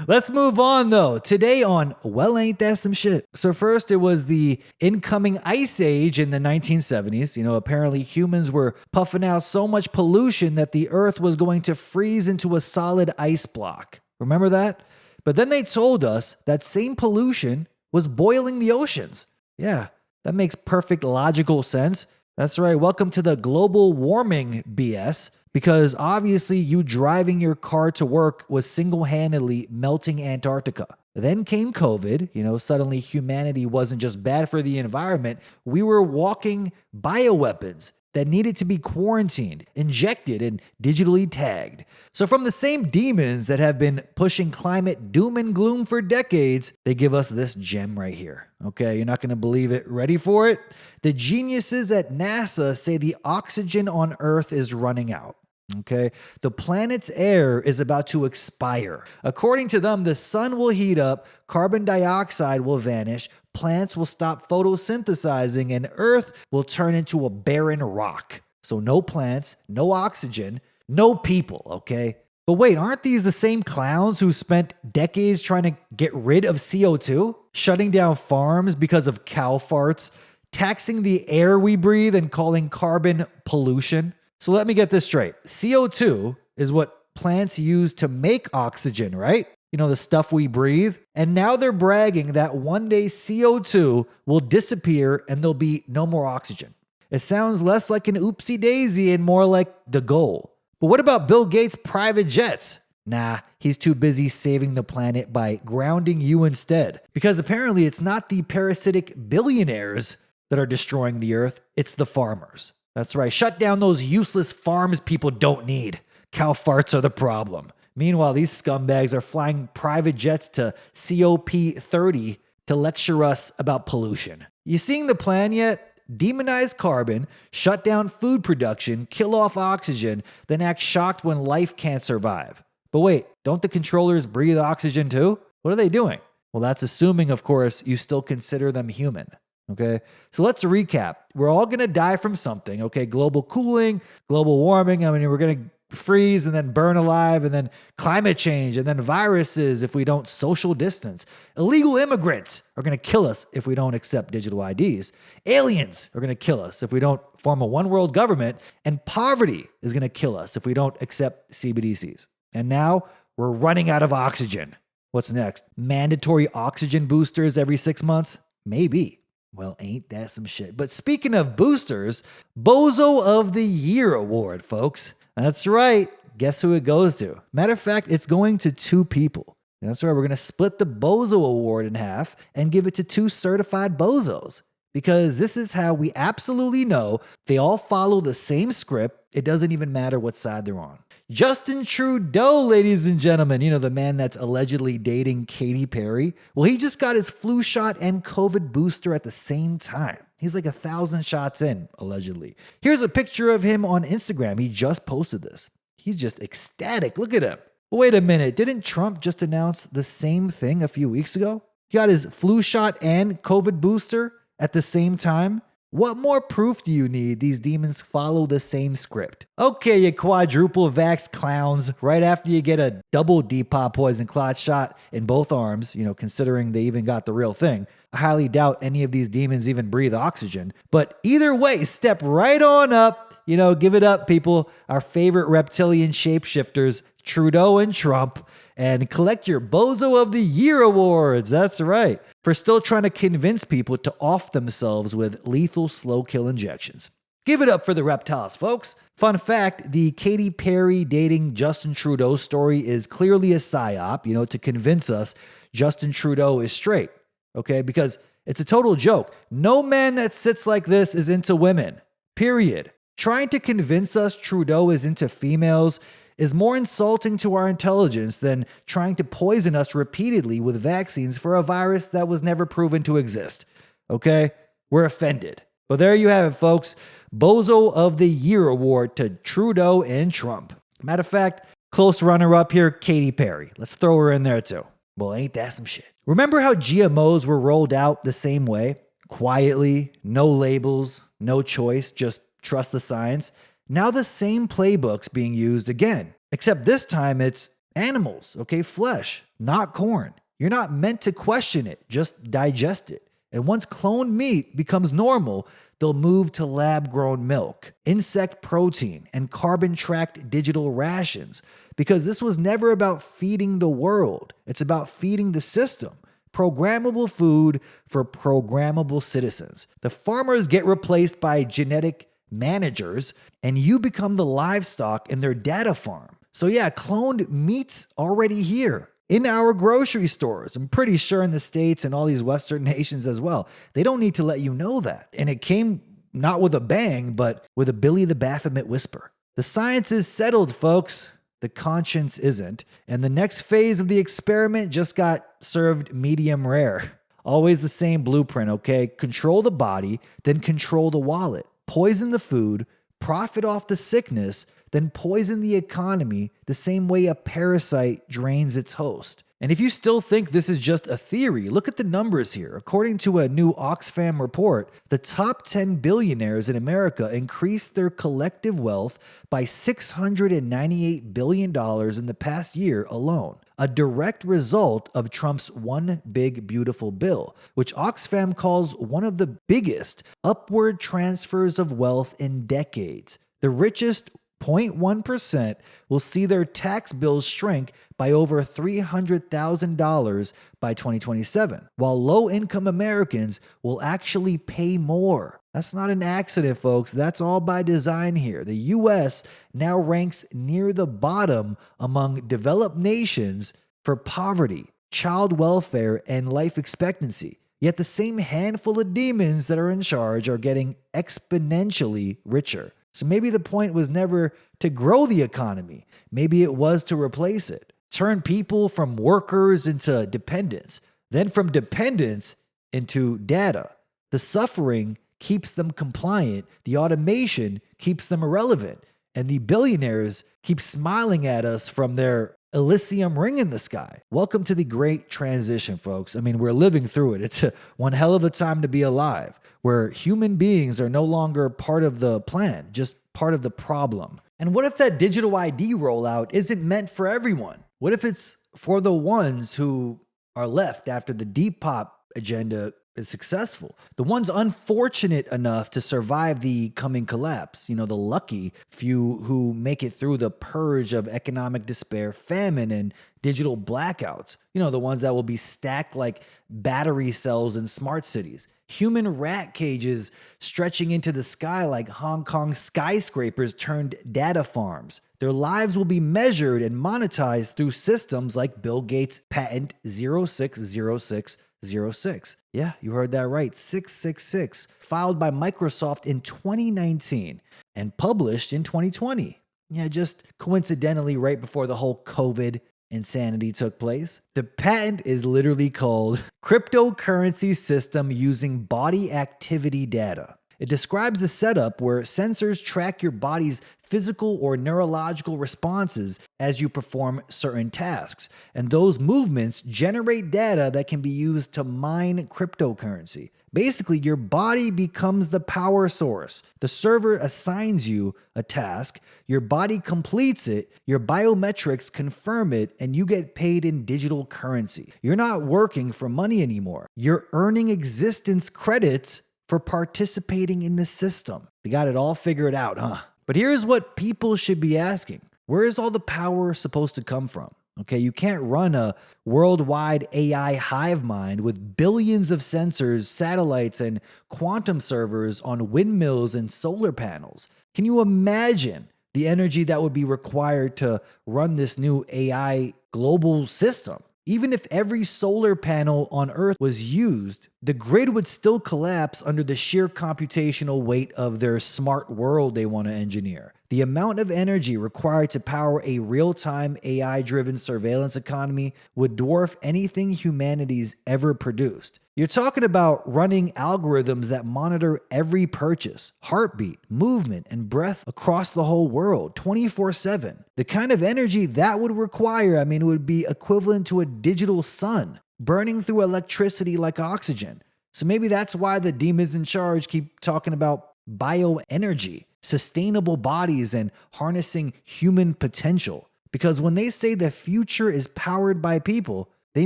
Let's move on, though. Today on Well, Ain't That Some Shit? So first, it was the incoming ice age in the 1970s. You know, apparently humans were puffing out so much pollution that the Earth was going to freeze into a solid ice block. Remember that? But then they told us that same pollution was boiling the oceans. Yeah, that makes perfect logical sense. That's right. Welcome to the global warming BS, because obviously you driving your car to work was single-handedly melting Antarctica. Then came COVID. Suddenly humanity wasn't just bad for the environment. We were walking bioweapons that needed to be quarantined, injected, and digitally tagged. So from the same demons that have been pushing climate doom and gloom for decades, they give us this gem right here. Okay, you're not going to believe it. Ready for it? The geniuses at NASA say the oxygen on Earth is running out. Okay, the planet's air is about to expire. According to them, the sun will heat up, carbon dioxide will vanish, plants will stop photosynthesizing, and Earth will turn into a barren rock. So no plants, no oxygen, no people, okay? But wait, aren't these the same clowns who spent decades trying to get rid of CO2? Shutting down farms because of cow farts, taxing the air we breathe and calling carbon pollution? So let me get this straight. CO2 is what plants use to make oxygen, right? The stuff we breathe. And now they're bragging that one day CO2 will disappear and there'll be no more oxygen. It sounds less like an oopsie daisy and more like the goal. But what about Bill Gates' private jets? Nah, he's too busy saving the planet by grounding you instead. Because apparently it's not the parasitic billionaires that are destroying the earth, it's the farmers. That's right. Shut down those useless farms people don't need. Cow farts are the problem. Meanwhile, these scumbags are flying private jets to COP30 to lecture us about pollution. You seeing the plan yet? Demonize carbon, shut down food production, kill off oxygen, then act shocked when life can't survive. But wait, don't the controllers breathe oxygen too? What are they doing? Well, that's assuming, of course, you still consider them human. Okay, so let's recap. We're all going to die from something. Okay, global cooling, global warming. We're going to freeze and then burn alive, and then climate change, and then viruses if we don't social distance. Illegal immigrants are going to kill us if we don't accept digital IDs. Aliens are going to kill us if we don't form a one world government. And poverty is going to kill us if we don't accept CBDCs. And now we're running out of oxygen. What's next? Mandatory oxygen boosters every 6 months? Maybe. Well, ain't that some shit? But speaking of boosters, Bozo of the Year award, folks. That's right. Guess who it goes to? Matter of fact, it's going to 2 people. That's right. We're going to split the Bozo award in half and give it to 2 certified bozos. Because this is how we absolutely know they all follow the same script. It doesn't even matter what side they're on. Justin Trudeau, ladies and gentlemen, the man that's allegedly dating Katy Perry. Well, he just got his flu shot and COVID booster at the same time. He's like 1,000 shots in, allegedly. Here's a picture of him on Instagram. He just posted this. He's just ecstatic. Look at him. But wait a minute. Didn't Trump just announce the same thing a few weeks ago? He got his flu shot and COVID booster at the same time. What more proof do you need these demons follow the same script? Okay, you quadruple vax clowns, right after you get a double Depop poison clot shot in both arms, considering they even got the real thing. I highly doubt any of these demons even breathe oxygen. But either way, step right on up. Give it up, people. Our favorite reptilian shapeshifters, Trudeau and Trump, and collect your Bozo of the Year awards. That's right. For still trying to convince people to off themselves with lethal slow kill injections. Give it up for the reptiles, folks. Fun fact, the Katy Perry dating Justin Trudeau story is clearly a psyop, to convince us Justin Trudeau is straight. Okay, because it's a total joke. No man that sits like this is into women. Period. Trying to convince us Trudeau is into females is more insulting to our intelligence than trying to poison us repeatedly with vaccines for a virus that was never proven to exist. Okay? We're offended. But there you have it, folks. Bozo of the Year award to Trudeau and Trump. Matter of fact, close runner-up here, Katy Perry. Let's throw her in there too. Well, ain't that some shit? Remember how GMOs were rolled out the same way? Quietly, no labels, no choice, just trust the science. Now the same playbook's being used again, except this time it's animals, okay? Flesh, not corn. You're not meant to question it, just digest it. And once cloned meat becomes normal, they'll move to lab-grown milk, insect protein, and carbon-tracked digital rations. Because this was never about feeding the world. It's about feeding the system. Programmable food for programmable citizens. The farmers get replaced by genetic managers, and you become the livestock in their data farm. So yeah, cloned meat's already here. In our grocery stores. I'm pretty sure in the States and all these Western nations as well. They don't need to let you know that. And it came not with a bang, but with a Billy the Baphomet whisper. The science is settled, folks. The conscience isn't. And the next phase of the experiment just got served medium rare. Always the same blueprint, okay? Control the body, then control the wallet. Poison the food, profit off the sickness, then poison the economy the same way a parasite drains its host. And if you still think this is just a theory, look at the numbers here. According to a new Oxfam report, the top 10 billionaires in America increased their collective wealth by $698 billion in the past year alone. A direct result of Trump's One Big Beautiful Bill, which Oxfam calls one of the biggest upward transfers of wealth in decades. The richest 0.1% will see their tax bills shrink by over $300,000 by 2027, while low-income Americans will actually pay more. That's not an accident, folks. That's all by design here. The U.S. now ranks near the bottom among developed nations for poverty, child welfare, and life expectancy. Yet the same handful of demons that are in charge are getting exponentially richer. So maybe the point was never to grow the economy. Maybe it was to replace it. Turn people from workers into dependents, then from dependents into data. The suffering keeps them compliant. The automation keeps them irrelevant. And the billionaires keep smiling at us from their Elysium ring in the sky. Welcome to the great transition, folks. I mean, we're living through it. It's one hell of a time to be alive, where human beings are no longer part of the plan, just part of the problem. And what if that digital ID rollout isn't meant for everyone? What if it's for the ones who are left after the Depop agenda is successful? The ones unfortunate enough to survive the coming collapse. You know, the lucky few who make it through the purge of economic despair, famine, and digital blackouts. You know, the ones that will be stacked like battery cells in smart cities. Human rat cages stretching into the sky like Hong Kong skyscrapers turned data farms. Their lives will be measured and monetized through systems like Bill Gates' patent 060606. Yeah, you heard that right, 666, filed by Microsoft in 2019 and published in 2020. Yeah, just coincidentally right before the whole COVID insanity took place. The patent is literally called Cryptocurrency System Using Body Activity Data. It describes a setup where sensors track your body's physical or neurological responses as you perform certain tasks, and those movements generate data that can be used to mine cryptocurrency. Basically, your body becomes the power source. The server assigns you a task, your body completes it, your biometrics confirm it, and you get paid in digital currency. You're not working for money anymore. You're earning existence credits for participating in the system. They got it all figured out, huh? But here's what people should be asking. Where is all the power supposed to come from? Okay, you can't run a worldwide AI hive mind with billions of sensors, satellites, and quantum servers on windmills and solar panels. Can you imagine the energy that would be required to run this new AI global system? Even if every solar panel on Earth was used, the grid would still collapse under the sheer computational weight of their smart world they want to engineer. The amount of energy required to power a real-time AI-driven surveillance economy would dwarf anything humanity's ever produced. You're talking about running algorithms that monitor every purchase, heartbeat, movement, and breath across the whole world 24/7. The kind of energy that would require, it would be equivalent to a digital sun, burning through electricity like oxygen. So maybe that's why the demons in charge keep talking about bioenergy, sustainable bodies, and harnessing human potential. Because when they say the future is powered by people, they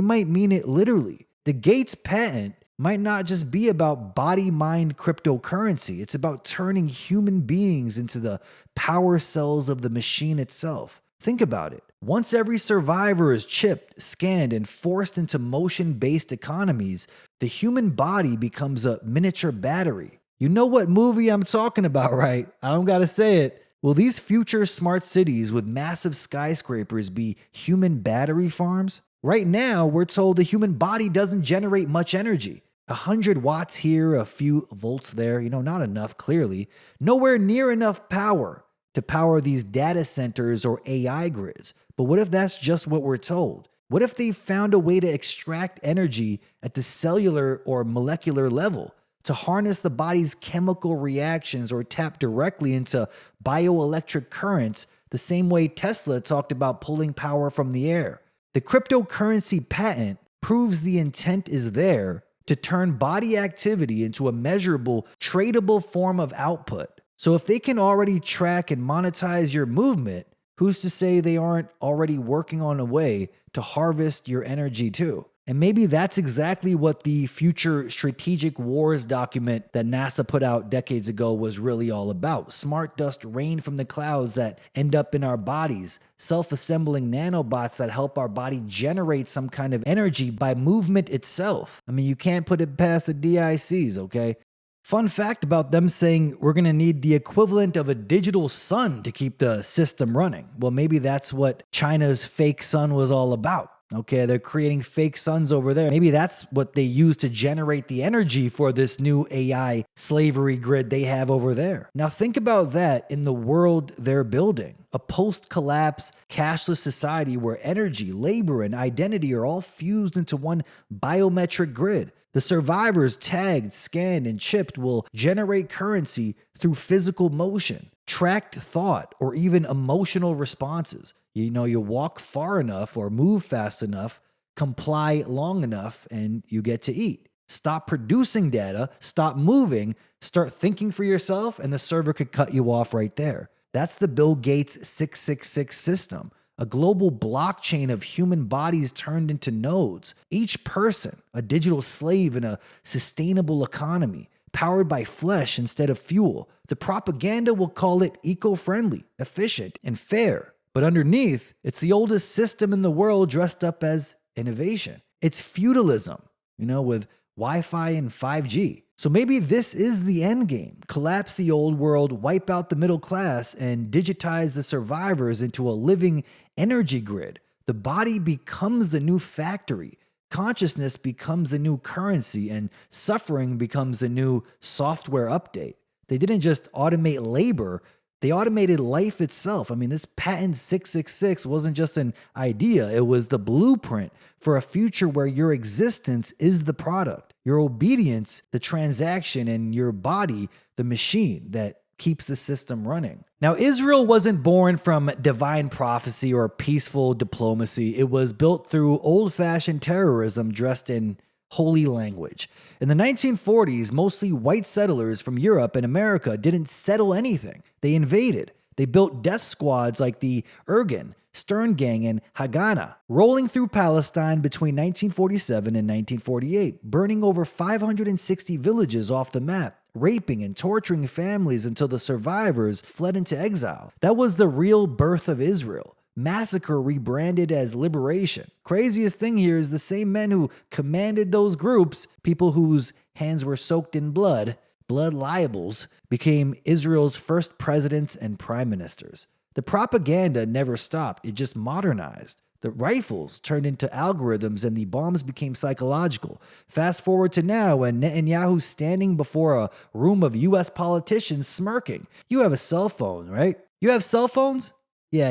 might mean it literally. The Gates patent might not just be about body-mind cryptocurrency. It's about turning human beings into the power cells of the machine itself. Think about it. Once every survivor is chipped, scanned, and forced into motion-based economies, the human body becomes a miniature battery. You know what movie I'm talking about, right? I don't gotta say it. Will these future smart cities with massive skyscrapers be human battery farms? Right now, we're told the human body doesn't generate much energy. 100 watts here, a few volts there, not enough, clearly. Nowhere near enough power to power these data centers or AI grids. But what if that's just what we're told? What if they found a way to extract energy at the cellular or molecular level, to harness the body's chemical reactions or tap directly into bioelectric currents the same way Tesla talked about pulling power from the air? The cryptocurrency patent proves the intent is there to turn body activity into a measurable, tradable form of output. So if they can already track and monetize your movement, who's to say they aren't already working on a way to harvest your energy too? And maybe that's exactly what the Future Strategic Wars document that NASA put out decades ago was really all about. Smart dust rain from the clouds that end up in our bodies, self-assembling nanobots that help our body generate some kind of energy by movement itself. I mean, you can't put it past the DICs, okay? Fun fact about them saying we're going to need the equivalent of a digital sun to keep the system running. Well, maybe that's what China's fake sun was all about. Okay, they're creating fake suns over there. Maybe that's what they use to generate the energy for this new AI slavery grid they have over there. Now think about that in the world they're building. A post-collapse cashless society where energy, labor, and identity are all fused into one biometric grid. The survivors tagged, scanned, and chipped will generate currency through physical motion, tracked thought, or even emotional responses. You walk far enough or move fast enough, comply long enough, and you get to eat. Stop producing data, stop moving, start thinking for yourself, and the server could cut you off right there. That's the Bill Gates 666 system, a global blockchain of human bodies turned into nodes. Each person, a digital slave in a sustainable economy, powered by flesh instead of fuel. The propaganda will call it eco-friendly, efficient, and fair. But underneath, it's the oldest system in the world dressed up as innovation. It's feudalism, with Wi-Fi and 5G. So maybe this is the end game. Collapse the old world, wipe out the middle class, and digitize the survivors into a living energy grid. The body becomes the new factory. Consciousness becomes a new currency, and suffering becomes a new software update. They didn't just automate labor, they automated life itself. I mean, this patent 666 wasn't just an idea, it was the blueprint for a future where your existence is the product, your obedience, the transaction, and your body, the machine that keeps the system running. Now, Israel wasn't born from divine prophecy or peaceful diplomacy. It was built through old-fashioned terrorism dressed in holy language. In the 1940s, mostly white settlers from Europe and America didn't settle anything. They invaded. They built death squads like the Irgun, Stern Gang, and Haganah, rolling through Palestine between 1947 and 1948, burning over 560 villages off the map, raping and torturing families until the survivors fled into exile. That was the real birth of Israel. Massacre rebranded as liberation. Craziest thing here is the same men who commanded those groups, people whose hands were soaked in blood libels, became Israel's first presidents and prime ministers. The propaganda never stopped, it just modernized. The rifles turned into algorithms and the bombs became psychological. Fast forward to now when Netanyahu's standing before a room of US politicians smirking. You have a cell phone, right? You have cell phones? Yeah,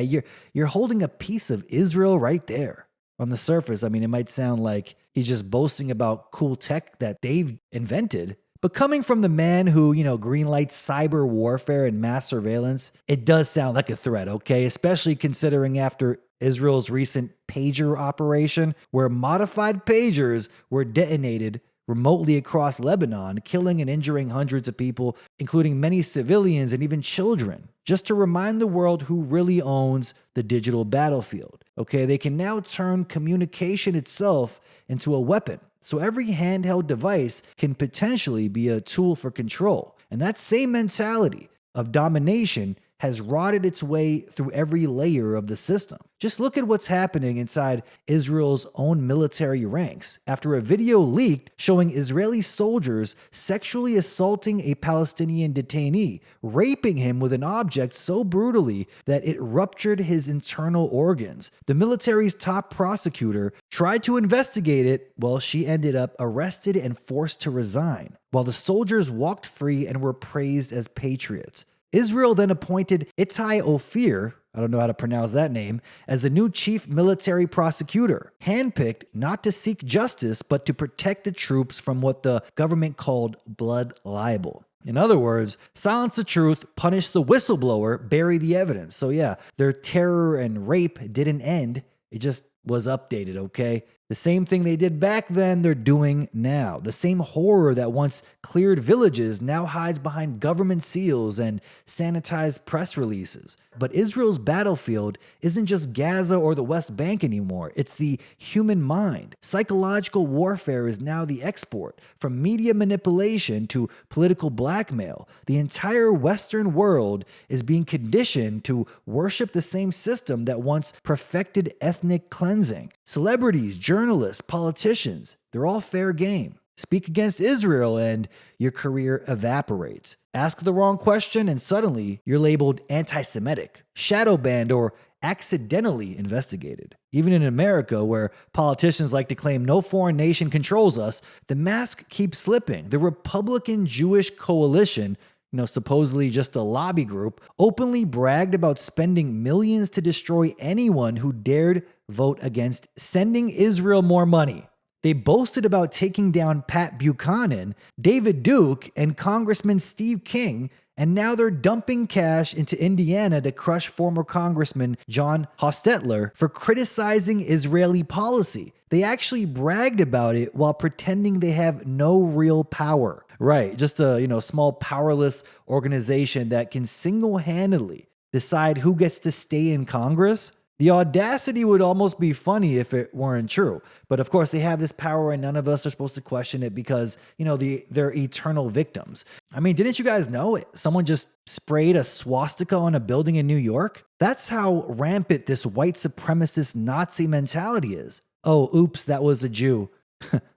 you're holding a piece of Israel right there. On the surface, I mean, it might sound like he's just boasting about cool tech that they've invented. But coming from the man who, greenlights cyber warfare and mass surveillance, it does sound like a threat, okay? Especially considering after Israel's recent pager operation, where modified pagers were detonated remotely across Lebanon, killing and injuring hundreds of people, including many civilians and even children, just to remind the world who really owns the digital battlefield. Okay, they can now turn communication itself into a weapon. So every handheld device can potentially be a tool for control. And that same mentality of domination has rotted its way through every layer of the system. Just look at what's happening inside Israel's own military ranks after a video leaked showing Israeli soldiers sexually assaulting a Palestinian detainee, raping him with an object so brutally that it ruptured his internal organs. The military's top prosecutor tried to investigate it, while she ended up arrested and forced to resign, while the soldiers walked free and were praised as patriots. Israel then appointed Ittai Ophir, I don't know how to pronounce that name, as the new chief military prosecutor, handpicked not to seek justice, but to protect the troops from what the government called blood libel. In other words, silence the truth, punish the whistleblower, bury the evidence. So yeah, their terror and rape didn't end. It just was updated, okay? The same thing they did back then, they're doing now. The same horror that once cleared villages now hides behind government seals and sanitized press releases. But Israel's battlefield isn't just Gaza or the West Bank anymore. It's the human mind. Psychological warfare is now the export. From media manipulation to political blackmail, the entire Western world is being conditioned to worship the same system that once perfected ethnic cleansing. Celebrities, journalists, politicians, they're all fair game. Speak against Israel and your career evaporates. Ask the wrong question and suddenly you're labeled anti-Semitic, shadow banned, or accidentally investigated. Even in America, where politicians like to claim no foreign nation controls us, the mask keeps slipping. The Republican Jewish coalition, supposedly just a lobby group, openly bragged about spending millions to destroy anyone who dared vote against sending Israel more money. They boasted about taking down Pat Buchanan, David Duke, and Congressman Steve King, and now they're dumping cash into Indiana to crush former Congressman John Hostetler for criticizing Israeli policy. They actually bragged about it while pretending they have no real power. Right, just a small powerless organization that can single-handedly decide who gets to stay in Congress. The audacity would almost be funny if it weren't true. But of course, they have this power and none of us are supposed to question it because, they're eternal victims. I mean, didn't you guys know someone just sprayed a swastika on a building in New York? That's how rampant this white supremacist Nazi mentality is. Oh, oops, that was a Jew.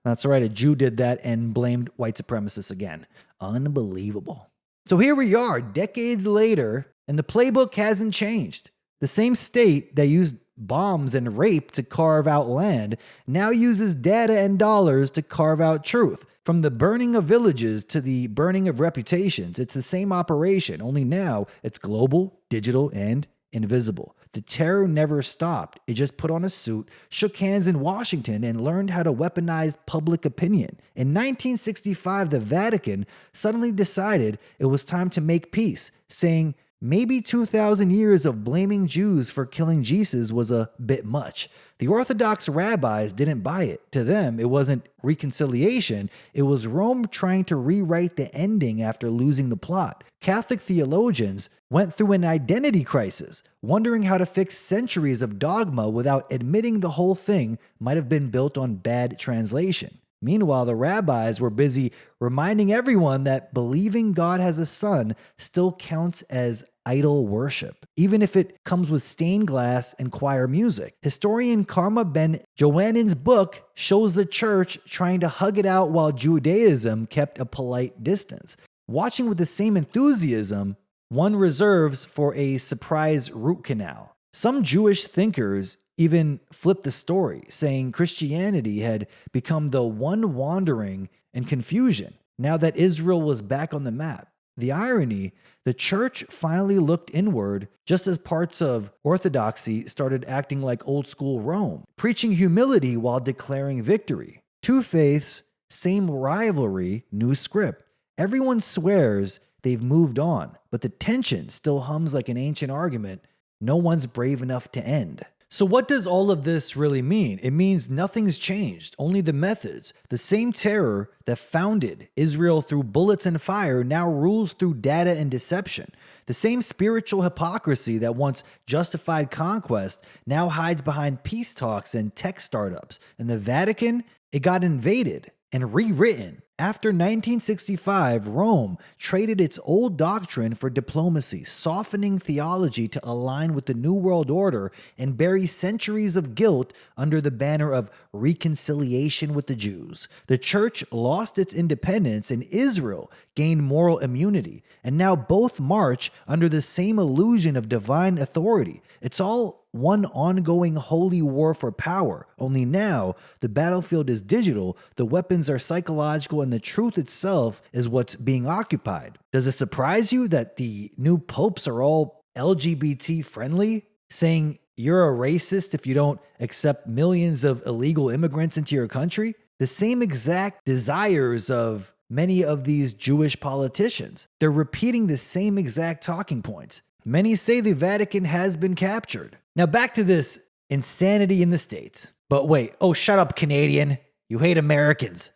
That's right, a Jew did that and blamed white supremacists again. Unbelievable. So here we are, decades later, and the playbook hasn't changed. The same state that used bombs and rape to carve out land now uses data and dollars to carve out truth. From the burning of villages to the burning of reputations, it's the same operation, only now it's global, digital, and invisible. The terror never stopped. It just put on a suit, shook hands in Washington, and learned how to weaponize public opinion. In 1965, the Vatican suddenly decided it was time to make peace, saying, maybe 2,000 years of blaming Jews for killing Jesus was a bit much. The Orthodox rabbis didn't buy it. To them, it wasn't reconciliation. It was Rome trying to rewrite the ending after losing the plot. Catholic theologians went through an identity crisis, wondering how to fix centuries of dogma without admitting the whole thing might have been built on bad translation. Meanwhile, the rabbis were busy reminding everyone that believing God has a son still counts as idol worship, even if it comes with stained glass and choir music. Historian Karma Ben Joannen's book shows the church trying to hug it out while Judaism kept a polite distance. Watching with the same enthusiasm one reserves for a surprise root canal. Some Jewish thinkers even flipped the story, saying Christianity had become the one wandering and confusion now that Israel was back on the map. The irony, the church finally looked inward just as parts of orthodoxy started acting like old school Rome, preaching humility while declaring victory. Two faiths, same rivalry, new script. Everyone swears they've moved on, but the tension still hums like an ancient argument no one's brave enough to end. So what does all of this really mean? It means nothing's changed, only the methods. The same terror that founded Israel through bullets and fire now rules through data and deception. The same spiritual hypocrisy that once justified conquest now hides behind peace talks and tech startups. And the Vatican, it got invaded and rewritten. After 1965, Rome traded its old doctrine for diplomacy, softening theology to align with the New World Order and bury centuries of guilt under the banner of reconciliation with the Jews. The church lost its independence and Israel gained moral immunity, and now both march under the same illusion of divine authority. It's all one ongoing holy war for power. Only now, the battlefield is digital, the weapons are psychological, and the truth itself is what's being occupied. Does it surprise you that the new popes are all LGBT friendly, saying you're a racist if you don't accept millions of illegal immigrants into your country? The same exact desires of many of these Jewish politicians. They're repeating the same exact talking points. Many say the Vatican has been captured. Now back to this insanity in the States. But wait, oh, shut up, Canadian. You hate Americans.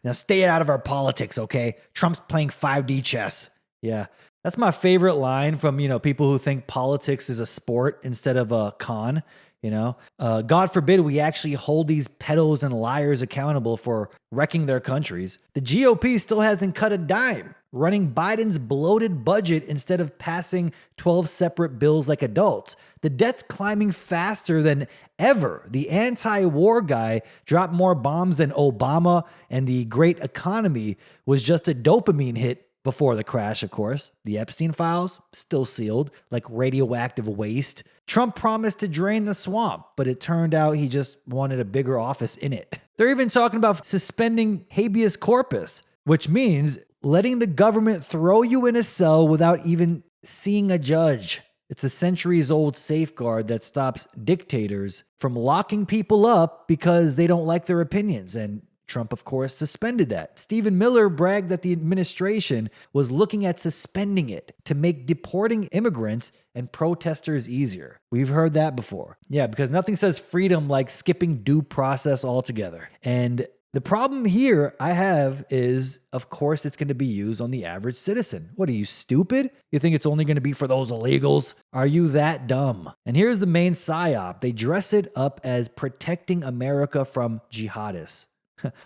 Now stay out of our politics, okay? Trump's playing 5D chess. Yeah, that's my favorite line from, people who think politics is a sport instead of a con. God forbid we actually hold these pedos and liars accountable for wrecking their countries. The GOP still hasn't cut a dime, running Biden's bloated budget instead of passing 12 separate bills like adults. The debt's climbing faster than ever. The anti-war guy dropped more bombs than Obama, and the great economy was just a dopamine hit before the crash, of course. The Epstein files, still sealed, like radioactive waste. Trump promised to drain the swamp, but it turned out he just wanted a bigger office in it. They're even talking about suspending habeas corpus, which means letting the government throw you in a cell without even seeing a judge. It's a centuries-old safeguard that stops dictators from locking people up because they don't like their opinions, and Trump, of course, suspended that. Stephen Miller bragged that the administration was looking at suspending it to make deporting immigrants and protesters easier. We've heard that before. Yeah, because nothing says freedom like skipping due process altogether. And the problem here I have is, of course, it's going to be used on the average citizen. What are you, stupid? You think it's only going to be for those illegals? Are you that dumb? And here's the main psyop. They dress it up as protecting America from jihadists.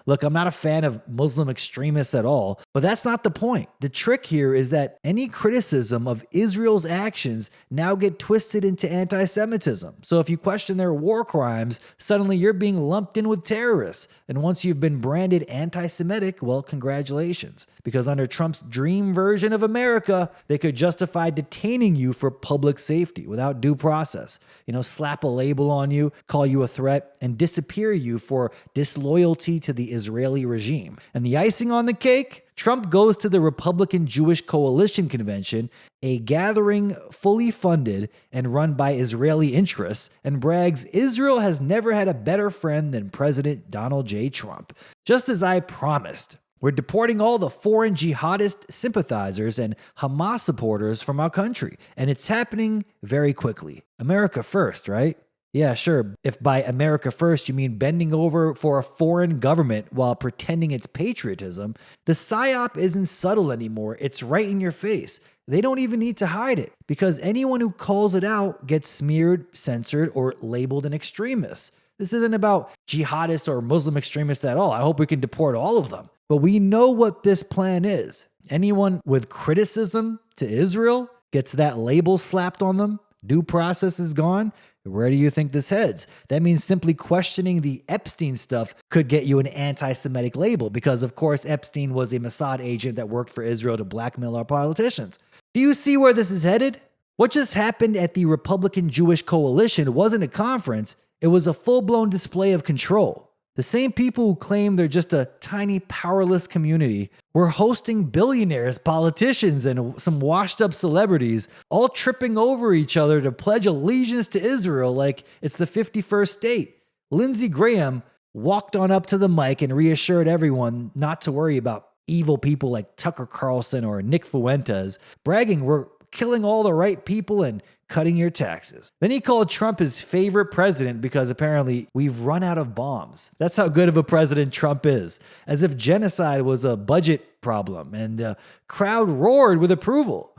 Look, I'm not a fan of Muslim extremists at all, but that's not the point. The trick here is that any criticism of Israel's actions now get twisted into anti-Semitism. So if you question their war crimes, suddenly you're being lumped in with terrorists. And once you've been branded anti-Semitic, well, congratulations. Because under Trump's dream version of America, they could justify detaining you for public safety without due process. Slap a label on you, call you a threat, and disappear you for disloyalty to the Israeli regime. And the icing on the cake? Trump goes to the Republican Jewish Coalition Convention, a gathering fully funded and run by Israeli interests, and brags Israel has never had a better friend than President Donald J. Trump. Just as I promised. We're deporting all the foreign jihadist sympathizers and Hamas supporters from our country, and it's happening very quickly. America first, right? Yeah, sure. If by America first you mean bending over for a foreign government while pretending it's patriotism, the psyop isn't subtle anymore. It's right in your face. They don't even need to hide it because anyone who calls it out gets smeared, censored, or labeled an extremist. This isn't about jihadists or Muslim extremists at all. I hope we can deport all of them. But we know what this plan is. Anyone with criticism to Israel gets that label slapped on them. Due process is gone. Where do you think this heads? That means simply questioning the Epstein stuff could get you an anti-Semitic label because, of course, Epstein was a Mossad agent that worked for Israel to blackmail our politicians. Do you see where this is headed? What just happened at the Republican Jewish Coalition wasn't a conference. It was a full-blown display of control. The same people who claim they're just a tiny, powerless community were hosting billionaires, politicians, and some washed-up celebrities all tripping over each other to pledge allegiance to Israel like it's the 51st state. Lindsey Graham walked on up to the mic and reassured everyone not to worry about evil people like Tucker Carlson or Nick Fuentes, bragging we're killing all the right people and cutting your taxes. Then he called Trump his favorite president because apparently we've run out of bombs. That's how good of a president Trump is, as if genocide was a budget problem, and the crowd roared with approval.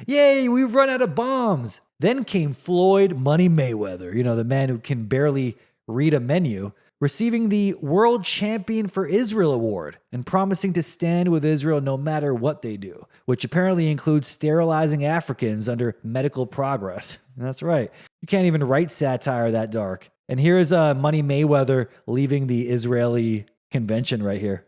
Yay, we've run out of bombs. Then came Floyd Money Mayweather, the man who can barely read a menu, receiving the World Champion for Israel award and promising to stand with Israel no matter what they do, which apparently includes sterilizing Africans under medical progress. That's right. You can't even write satire that dark. And here's Money Mayweather leaving the Israeli convention right here.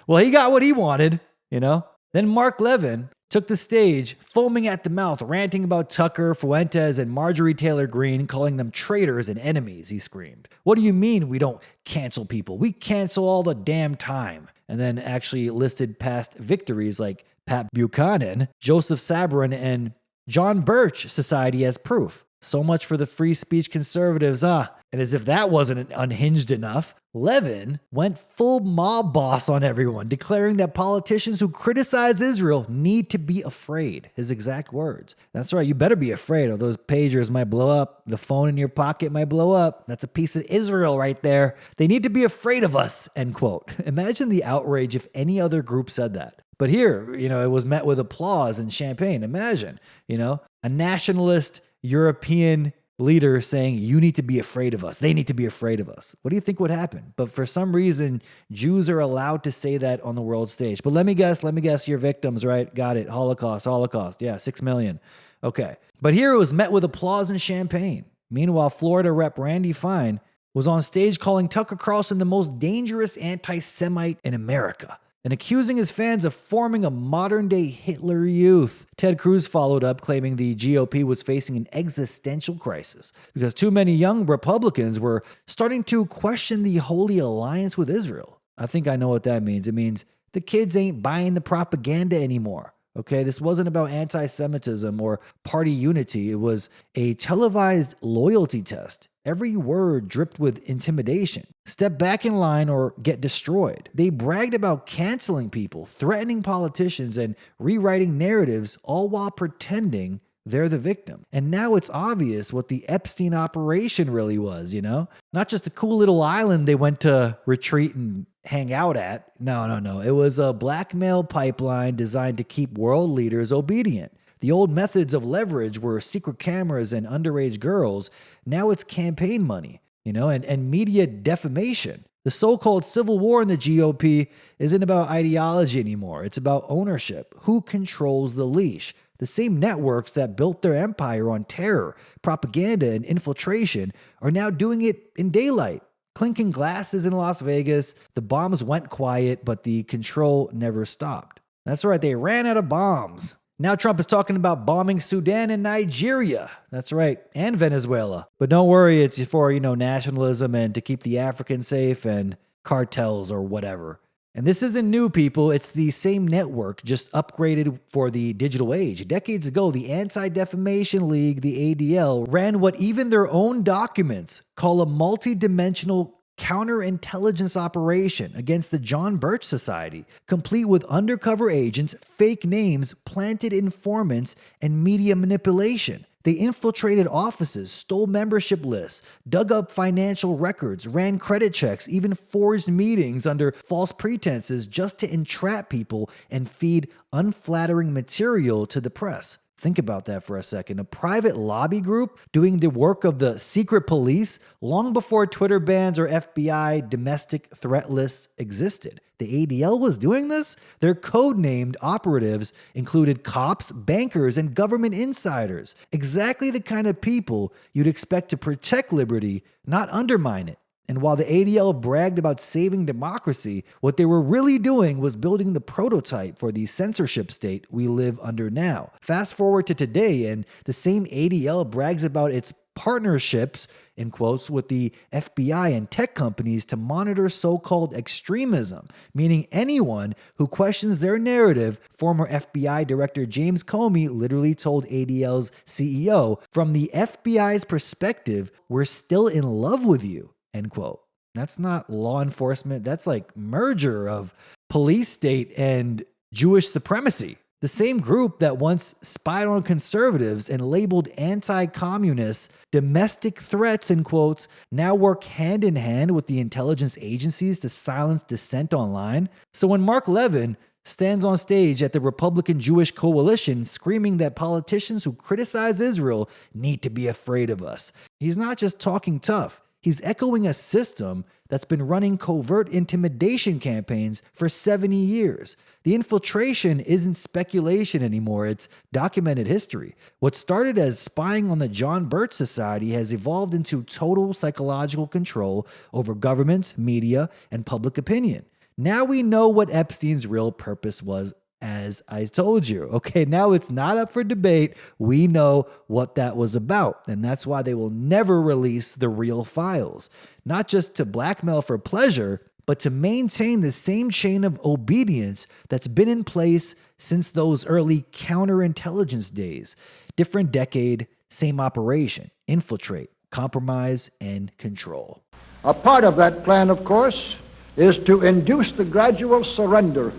Well, he got what he wanted, Then Mark Levin took the stage, foaming at the mouth, ranting about Tucker, Fuentes, and Marjorie Taylor Greene, calling them traitors and enemies, he screamed. What do you mean we don't cancel people? We cancel all the damn time. And then actually listed past victories like Pat Buchanan, Joseph Sabrin, and John Birch Society as proof. So much for the free speech conservatives, huh? And as if that wasn't unhinged enough, Levin went full mob boss on everyone, declaring that politicians who criticize Israel need to be afraid. His exact words. That's right, you better be afraid, or those pagers might blow up. The phone in your pocket might blow up. That's a piece of Israel right there. They need to be afraid of us, end quote. Imagine the outrage if any other group said that. But here, it was met with applause and champagne. Imagine, a nationalist European leader saying, you need to be afraid of us. They need to be afraid of us. What do you think would happen? But for some reason, Jews are allowed to say that on the world stage. But let me guess your victims, right? Got it. Holocaust. Yeah, 6 million. Okay. But here it was met with applause and champagne. Meanwhile, Florida Rep. Randy Fine was on stage calling Tucker Carlson the most dangerous anti-Semite in America, and accusing his fans of forming a modern-day Hitler Youth. Ted Cruz followed up, claiming the GOP was facing an existential crisis because too many young Republicans were starting to question the Holy Alliance with Israel. I think I know what that means. It means the kids ain't buying the propaganda anymore. Okay, this wasn't about anti-Semitism or party unity. It was a televised loyalty test. Every word dripped with intimidation. Step back in line or get destroyed. They bragged about canceling people, threatening politicians, and rewriting narratives, all while pretending they're the victim. And now it's obvious what the Epstein operation really was, Not just a cool little island they went to retreat and hang out at. No. It was a blackmail pipeline designed to keep world leaders obedient. The old methods of leverage were secret cameras and underage girls. Now it's campaign money, and media defamation. The so-called civil war in the GOP isn't about ideology anymore. It's about ownership. Who controls the leash? The same networks that built their empire on terror, propaganda, and infiltration are now doing it in daylight. Clinking glasses in Las Vegas, the bombs went quiet, but the control never stopped. That's right, they ran out of bombs. Now Trump is talking about bombing Sudan and Nigeria. That's right, and Venezuela. But don't worry, it's for, nationalism and to keep the Africans safe and cartels or whatever. And this isn't new, people. It's the same network, just upgraded for the digital age. Decades ago, the Anti-Defamation League, the ADL, ran what even their own documents call a multi-dimensional counterintelligence operation against the John Birch Society, complete with undercover agents, fake names, planted informants, and media manipulation. They infiltrated offices, stole membership lists, dug up financial records, ran credit checks, even forged meetings under false pretenses just to entrap people and feed unflattering material to the press. Think about that for a second. A private lobby group doing the work of the secret police long before Twitter bans or FBI domestic threat lists existed. The ADL was doing this? Their code-named operatives included cops, bankers, and government insiders. Exactly the kind of people you'd expect to protect liberty, not undermine it. And while the ADL bragged about saving democracy, what they were really doing was building the prototype for the censorship state we live under now. Fast forward to today, and the same ADL brags about its partnerships, in quotes, with the FBI and tech companies to monitor so-called extremism, meaning anyone who questions their narrative. Former FBI Director James Comey literally told ADL's CEO, "From the FBI's perspective, we're still in love with you." End quote. That's not law enforcement. That's like merger of police state and Jewish supremacy. The same group that once spied on conservatives and labeled anti-communists domestic threats, in quotes, now work hand in hand with the intelligence agencies to silence dissent online. So when Mark Levin stands on stage at the Republican Jewish Coalition screaming that politicians who criticize Israel need to be afraid of us, he's not just talking tough. He's echoing a system that's been running covert intimidation campaigns for 70 years. The infiltration isn't speculation anymore, it's documented history. What started as spying on the John Birch Society has evolved into total psychological control over governments, media, and public opinion. Now we know what Epstein's real purpose was, as I told you. Okay, now it's not up for debate. We know what that was about, and that's why they will never release the real files. Not just to blackmail for pleasure, but to maintain the same chain of obedience that's been in place since those early counterintelligence days. Different decade, same operation. Infiltrate, compromise, and control. A part of that plan, of course, is to induce the gradual surrender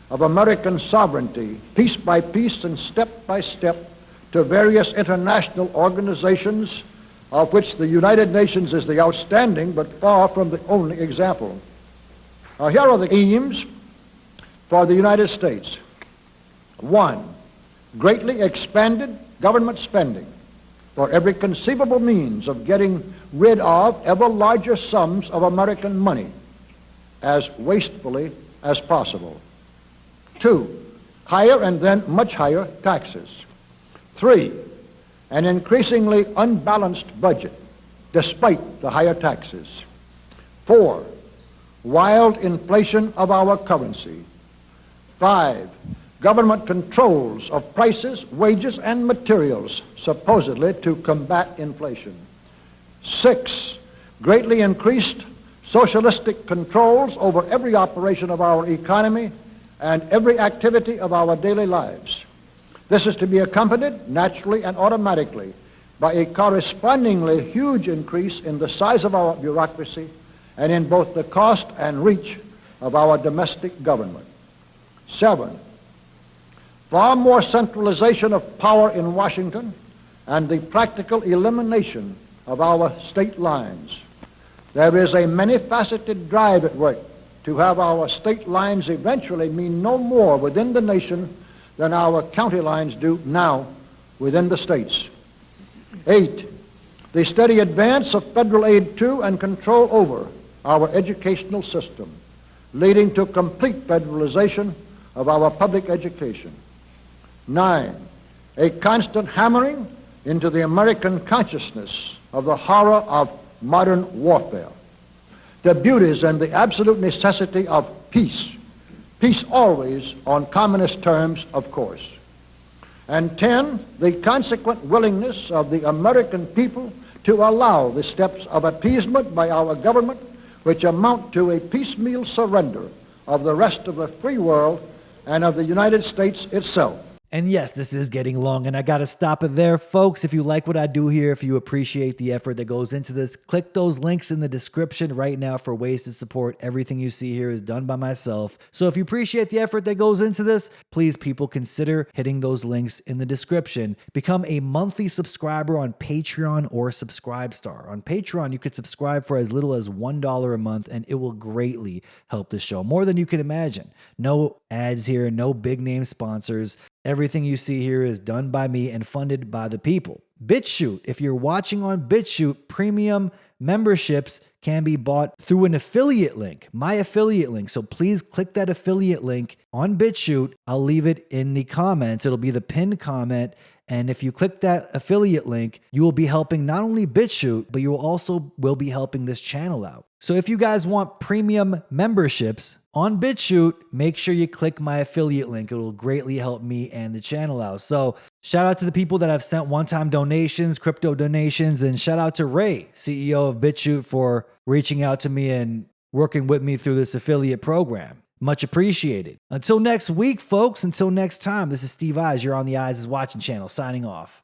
of American sovereignty, piece by piece and step by step, to various international organizations, of which the United Nations is the outstanding but far from the only example. Here are the aims for the United States. 1, greatly expanded government spending for every conceivable means of getting rid of ever larger sums of American money as wastefully as possible. 2, higher and then much higher taxes. 3, an increasingly unbalanced budget despite the higher taxes. 4, wild inflation of our currency. 5, government controls of prices, wages, and materials, supposedly to combat inflation. 6, greatly increased socialistic controls over every operation of our economy and every activity of our daily lives. This is to be accompanied naturally and automatically by a correspondingly huge increase in the size of our bureaucracy and in both the cost and reach of our domestic government. 7, far more centralization of power in Washington and the practical elimination of our state lines. There is a many-faceted drive at work to have our state lines eventually mean no more within the nation than our county lines do now within the states. 8, the steady advance of federal aid to and control over our educational system, leading to complete federalization of our public education. 9, a constant hammering into the American consciousness of the horror of modern warfare, the beauties and the absolute necessity of peace. Peace always on communist terms, of course. And 10, the consequent willingness of the American people to allow the steps of appeasement by our government which amount to a piecemeal surrender of the rest of the free world and of the United States itself. And yes, this is getting long, and I got to stop it there, folks. If you like what I do here, if you appreciate the effort that goes into this, click those links in the description right now for ways to support. Everything you see here is done by myself. So if you appreciate the effort that goes into this, please, people, consider hitting those links in the description. Become a monthly subscriber on Patreon or Subscribestar. On Patreon, you could subscribe for as little as $1 a month, and it will greatly help the show, more than you can imagine. No ads here, no big name sponsors. Everything you see here is done by me and funded by the people. BitChute, if you're watching on BitChute, premium memberships can be bought through an affiliate link, my affiliate link. So please click that affiliate link on BitChute. I'll leave it in the comments. It'll be the pinned comment. And if you click that affiliate link, you will be helping not only BitChute, but you will also be helping this channel out. So if you guys want premium memberships on BitChute, make sure you click my affiliate link. It will greatly help me and the channel out. So shout out to the people that have sent one-time donations, crypto donations, and shout out to Ray, CEO of BitChute, for reaching out to me and working with me through this affiliate program. Much appreciated. Until next week, folks, until next time, this is Steve Eyes. You're on the Eyes is Watching channel, signing off.